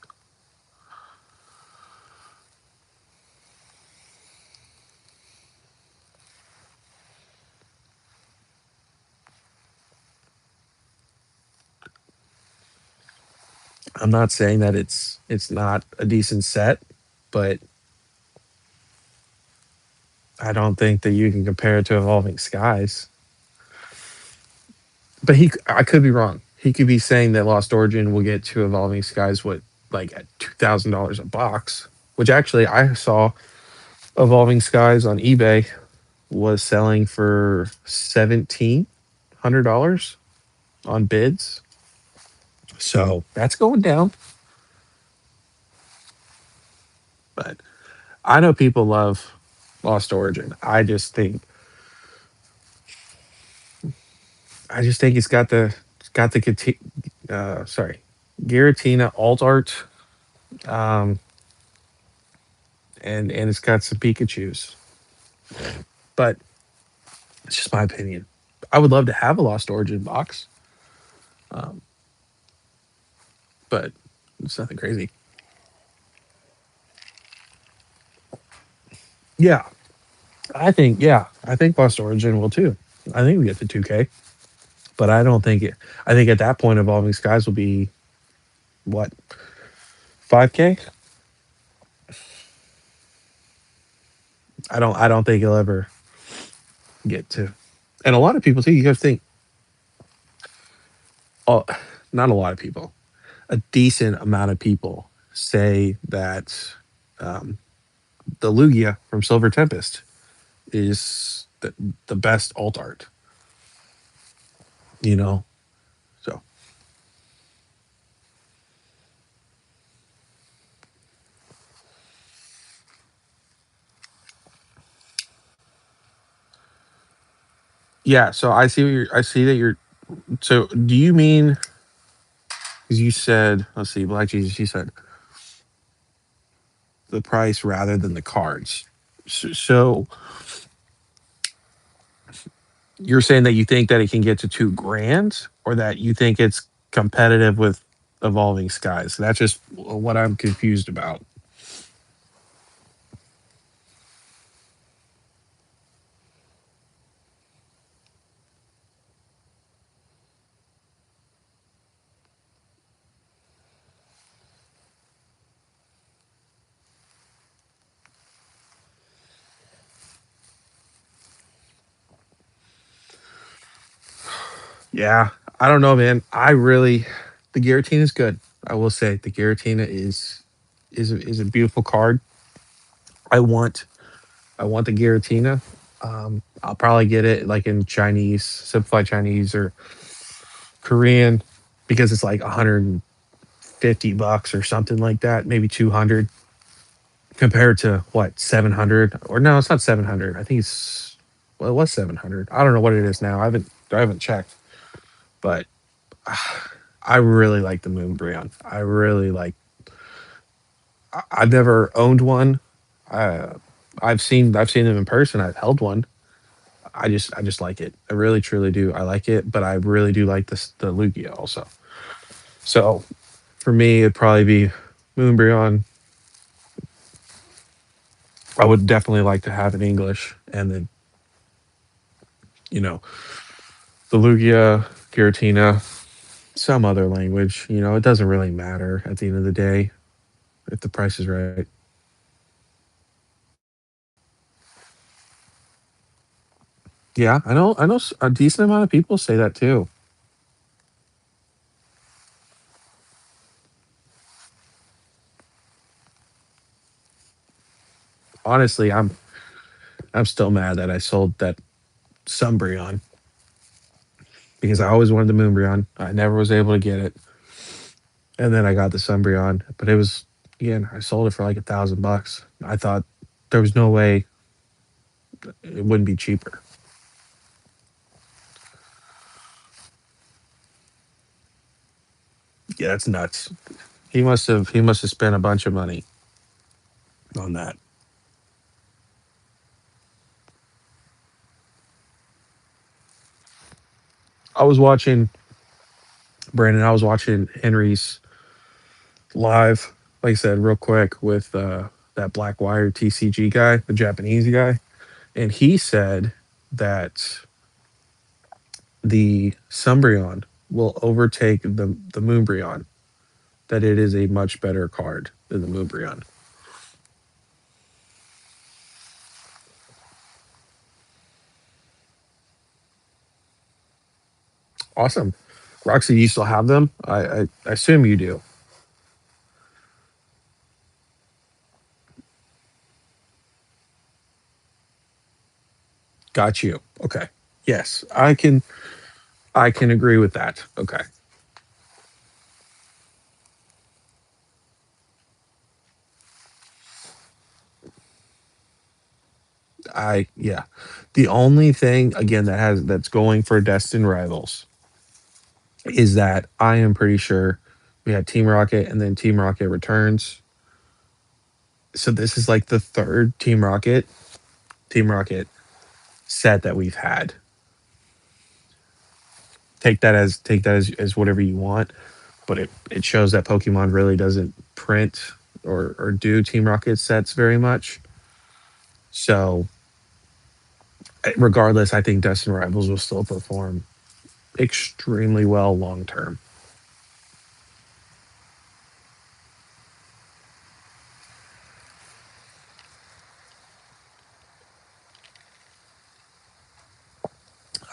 I'm not saying that it's not a decent set, but I don't think that you can compare it to Evolving Skies. But I could be wrong. He could be saying that Lost Origin will get to Evolving Skies what like at $2,000 a box, which actually I saw Evolving Skies on eBay was selling for $1,700 on bids. So that's going down. But I know people love Lost Origin. I just think it's got the Giratina alt art, um, and it's got some Pikachu's. But it's just my opinion. I would love to have a Lost Origin box, um, but it's nothing crazy. Yeah, I think Lost Origin will too. I think we get to 2K, but I don't think it. I think at that point, Evolving Skies will be what 5K. I don't think he'll ever get to. And a lot of people too. You have to think. Oh, not a lot of people. A decent amount of people say that um, the Lugia from Silver Tempest is the best alt art. You know, so Yeah, so I see that you're so do you mean, because you said, let's see, Black Jesus, you said the price rather than the cards. So you're saying that you think that it can get to 2 grand, or that you think it's competitive with Evolving Skies? That's just what I'm confused about. Yeah, I don't know, man. The Giratina is good. I will say the Giratina is a beautiful card. I want I want the Giratina. I'll probably get it like in Chinese, simplified Chinese or Korean, because it's like $150 or something like that, maybe 200, compared to what, 700, or no, it's not 700. I think it's, well, it was 700. I don't know what it is now. I haven't checked, but I really like the Moonbreon. I really like. I've never owned one. Uh, I've seen them in person. I've held one. I just like it. I really truly do. I like it, but I really do like the Lugia also. So for me, it'd probably be Moonbreon. I would definitely like to have in English, and then, you know, the Lugia, Giratina, some other language. You know, it doesn't really matter at the end of the day if the price is right. Yeah, I know a decent amount of people say that too. Honestly, I'm still mad that I sold that Sumbreon, because I always wanted the Moonbreon. I never was able to get it, and then I got the Sumbreon, but it was, again, I sold it for like $1,000. I thought there was no way it wouldn't be cheaper. Yeah, that's nuts. He must have spent a bunch of money on that. I was watching Brandon. I was watching Henry's live, like I said, real quick, with that Black Wire TCG guy, the Japanese guy, and he said that the Sumbreon will overtake the Moonbreon. That it is a much better card than the Moonbreon. Awesome, Roxy. You still have them? I assume you do. Got you. Okay. Yes, I can agree with that. Okay. Yeah. The only thing, again, that's going for Destin Rivals is that I am pretty sure we had Team Rocket and then Team Rocket returns. So this is like the third Team Rocket set that we've had. Take that as whatever you want, but it shows that Pokemon really doesn't print or do Team Rocket sets very much. So regardless, I think Destin Rivals will still perform extremely well long term.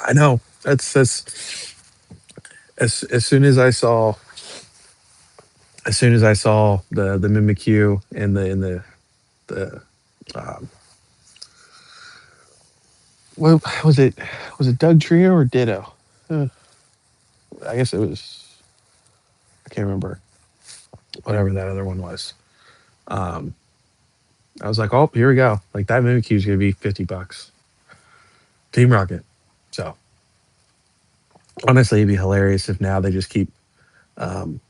I know. That's as soon as I saw, the Mimikyu and the um, what was it, Doug Trio or Ditto? Uh, I guess it was, I can't remember, whatever that other one was. Um, I was like, oh, here we go. Like that Mimikyu is gonna be $50. Team Rocket. So Honestly, it'd be hilarious if now they just keep um,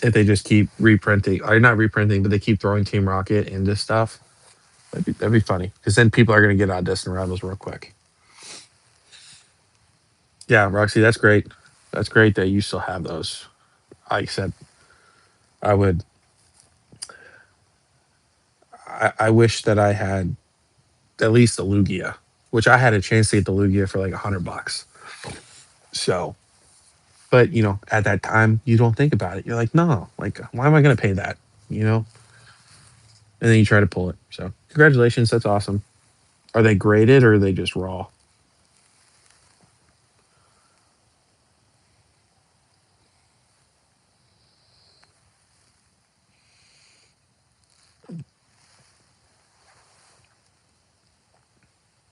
if they just keep reprinting, or not reprinting, but they keep throwing Team Rocket into stuff. That'd be funny because then people are gonna get out of Distant Rivals real quick. Yeah, Roxy, that's great. That's great that you still have those. Like I said, I would. I wish that I had at least the Lugia, which I had a chance to get the Lugia for like $100. So, but at that time, you don't think about it. You're like, no, like, why am I gonna pay that? You know, and then you try to pull it. So, congratulations, that's awesome. Are they graded or are they just raw?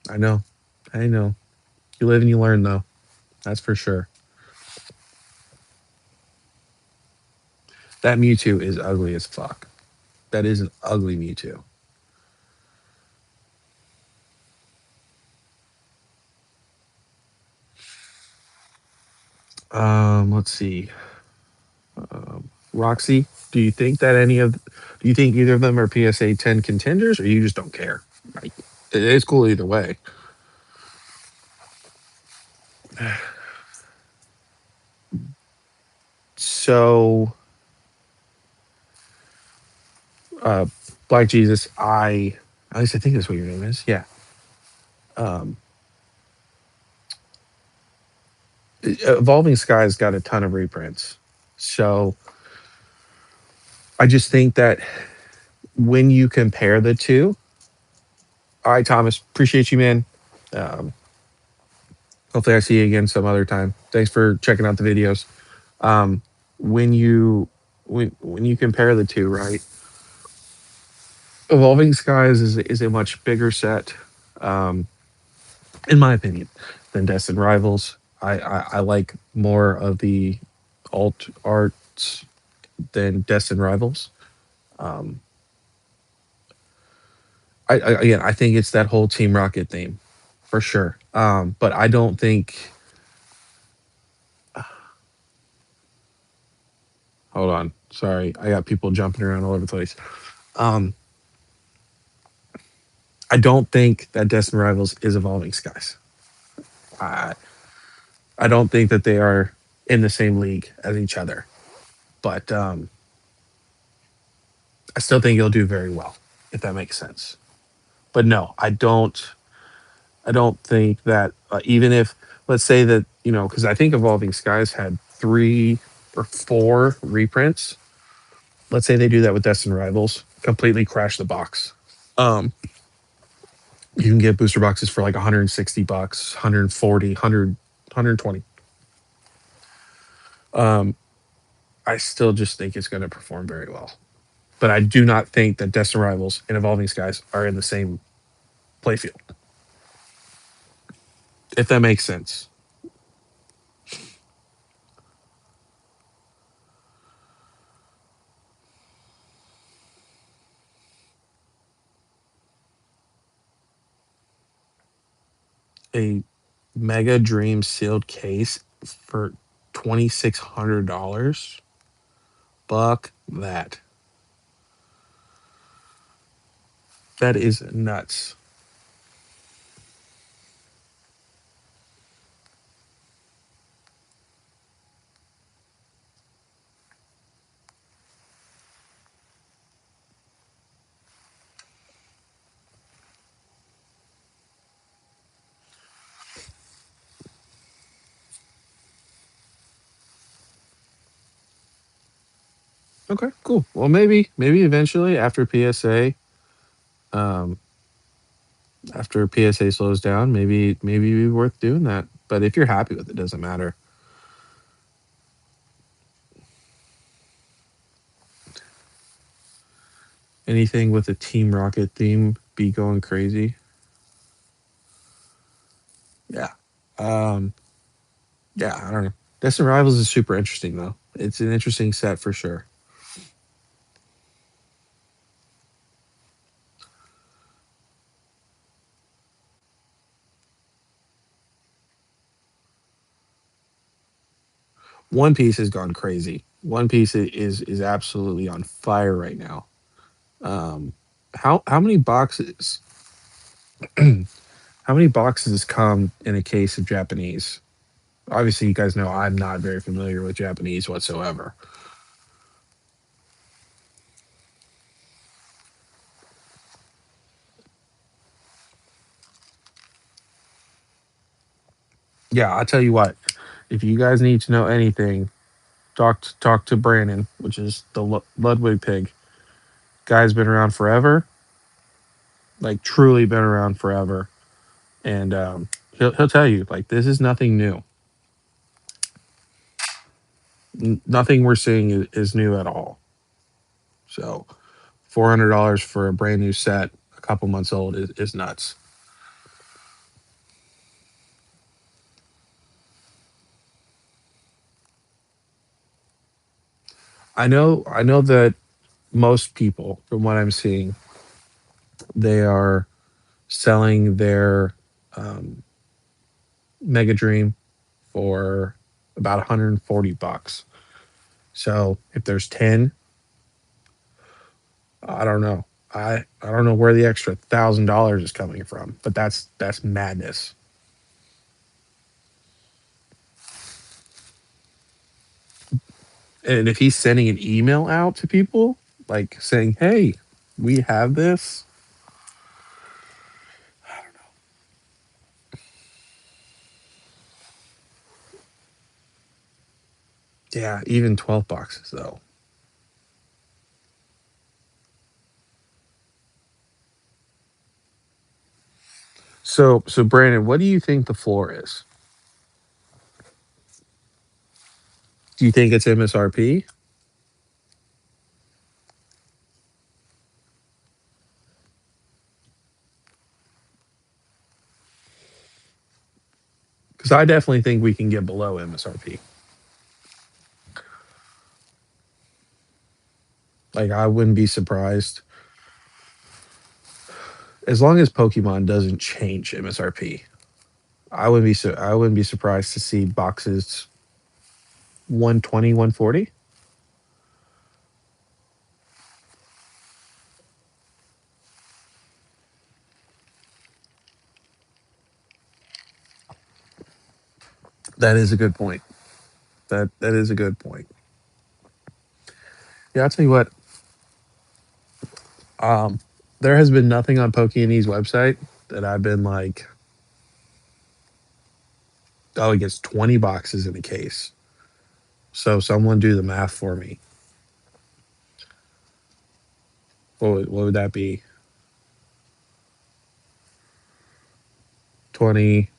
I know, I know. You live and you learn, though. That's for sure. That Mewtwo is ugly as fuck. That is an ugly Mewtwo. Let's see. Roxy, do you think either of them are PSA 10 contenders, or you just don't care? Like, it's cool either way. So, uh, Black Jesus, at least I think that's what your name is. Yeah. Um, Evolving Skies got a ton of reprints. So I just think that when you compare the two, all right, Thomas, appreciate you, man. Um, Hopefully I see you again some other time. Thanks for checking out the videos. Um, when you when you compare the two, right? Evolving Skies is a much bigger set, um, in my opinion, than Destined Rivals. I like more of the alt arts than Destined Rivals. Um, Again, I think it's that whole Team Rocket theme, for sure. But I don't think. Hold on, sorry, I got people jumping around all over the place. Um, I don't think that Destined Rivals is Evolving Skies. I I don't think that they are in the same league as each other. But I still think he'll do very well, if that makes sense. But no, I don't. I don't think that even if, let's say that, because I think Evolving Skies had 3 or 4 reprints. Let's say they do that with Destined Rivals, completely crash the box. Um, you can get booster boxes for like $160, 140, 120. Um, I still just think it's going to perform very well. But I do not think that Destined Rivals and Evolving Skies are in the same playfield, if that makes sense. A Mega Dream sealed case for $2,600. Fuck that. That is nuts. Okay, cool. Well, maybe eventually um, after PSA slows down, maybe it'd be worth doing that. But if you're happy with it, doesn't matter. Anything with a Team Rocket theme be going crazy. Yeah. Um, yeah, I don't know. Destined Rivals is super interesting though. It's an interesting set for sure. One Piece has gone crazy. One Piece is absolutely on fire right now. Um, how many boxes? How many boxes come in a case of Japanese? Obviously, you guys know I'm not very familiar with Japanese whatsoever. Yeah, I'll tell you what. If you guys need to know anything, talk to Brandon, which is the Ludwig pig. Guy's been around forever, like truly been around forever, and he'll tell you like this is nothing new. Nothing we're seeing is new at all. So $400 for a brand new set, a couple months old, is nuts. I know that most people, from what I'm seeing, they are selling their um, Mega Dream for about 140 bucks. So if there's 10, I don't know. I don't know where the extra $1,000 is coming from, but that's madness. And if he's sending an email out to people like saying, "Hey, we have this," yeah, even 12 boxes though. So Brandon, what do you think the floor is? Do you think it's MSRP? Because I definitely think we can get below MSRP. Like I wouldn't be surprised as long as Pokemon doesn't change MSRP. I wouldn't be surprised to see boxes 120, 140. That is a good point. That is a good point. Yeah, I'll tell you what. Um, there has been nothing on Pokemon's website that I've been like, oh, it gets 20 boxes in a case. So someone do the math for me. What would that be? 20.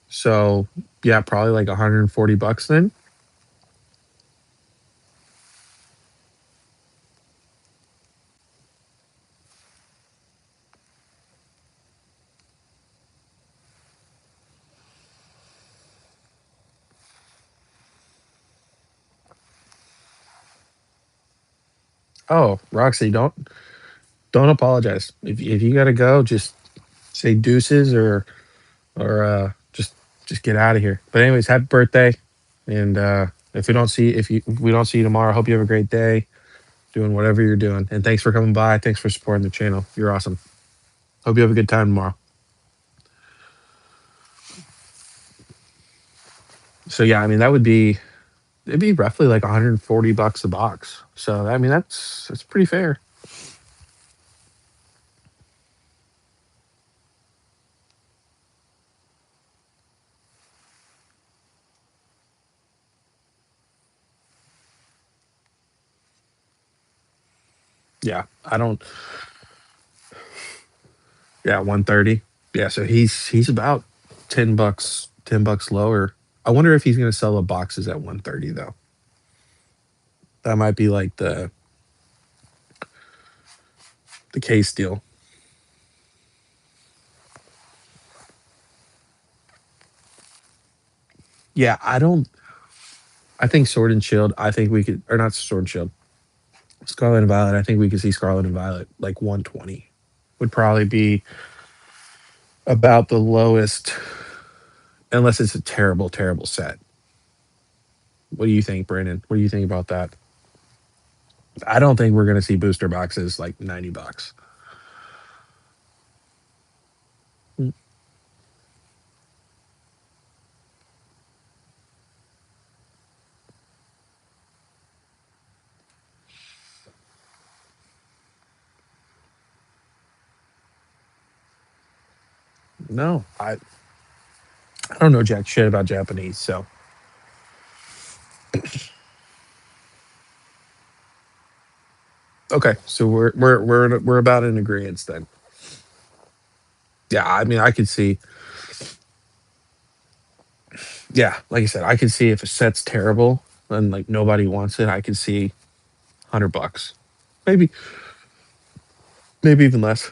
So yeah, probably like 140 bucks then. Oh, Roxy, don't apologize. If you gotta go, just say deuces or just get out of here. But anyways, happy birthday. And if we don't see you tomorrow, I hope you have a great day doing whatever you're doing. And thanks for coming by. Thanks for supporting the channel. You're awesome. Hope you have a good time tomorrow. So yeah, I mean that would be it'd be roughly like 140 bucks a box. So I mean that's pretty fair. Yeah, I don't. Yeah, 130. Yeah, so he's about 10 bucks lower. I wonder if he's gonna sell the boxes at 130 though. That might be like the case deal. Yeah, I don't. I think Sword and Shield. I think we could, or not Sword and Shield. Scarlet and Violet. I think we could see Scarlet and Violet like 120 would probably be about the lowest, unless it's a terrible, terrible set. What do you think, Brandon? What do you think about that? I don't think we're going to see booster boxes like $90. Mm, no, I don't know jack shit about Japanese. So okay, so we're about in agreement then. Yeah, I mean, I could see. Yeah, like I said, I could see if a set's terrible and like nobody wants it. I could see $100, maybe, maybe even less.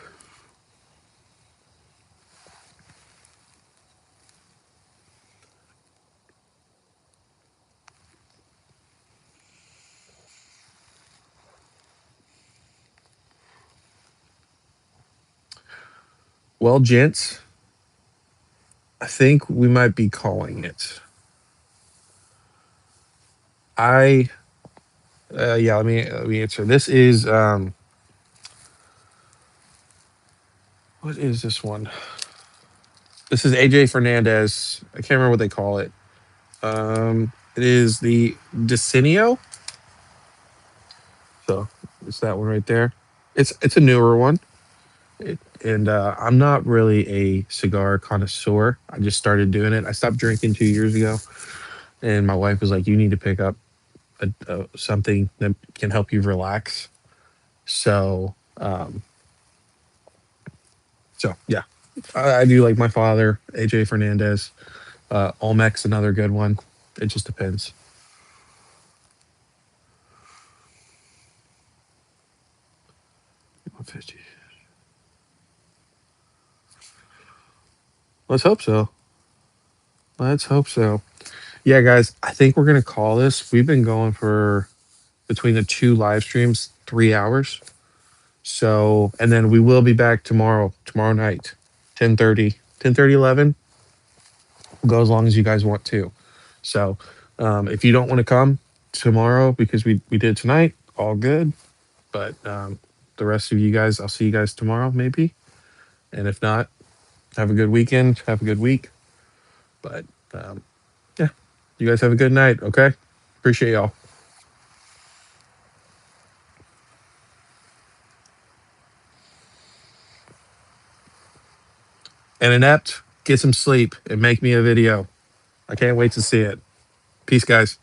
Well, gents, I think we might be calling it. I yeah, let me answer. This is what is this one? This is AJ Fernandez. I can't remember what they call it. It is the Decenio. So it's that one right there. It's a newer one. And I'm not really a cigar connoisseur. I just started doing it. I stopped drinking 2 years ago, and my wife was like, "You need to pick up something that can help you relax." So, so yeah, I do like my father, AJ Fernandez. Olmec's another good one. It just depends. 150. Let's hope so. Let's hope so. Yeah, guys, I think we're gonna call this. We've been going for between the two live streams 3 hours. So, and then we will be back tomorrow night, 10:30, 10:30, 11. We'll go as long as you guys want to. So, if you don't want to come tomorrow because we did tonight, all good. But the rest of you guys, I'll see you guys tomorrow, maybe. And if not, have a good weekend. Have a good week. But um, yeah, you guys have a good night. Okay. Appreciate y'all. And inept, get some sleep and make me a video. I can't wait to see it. Peace, guys.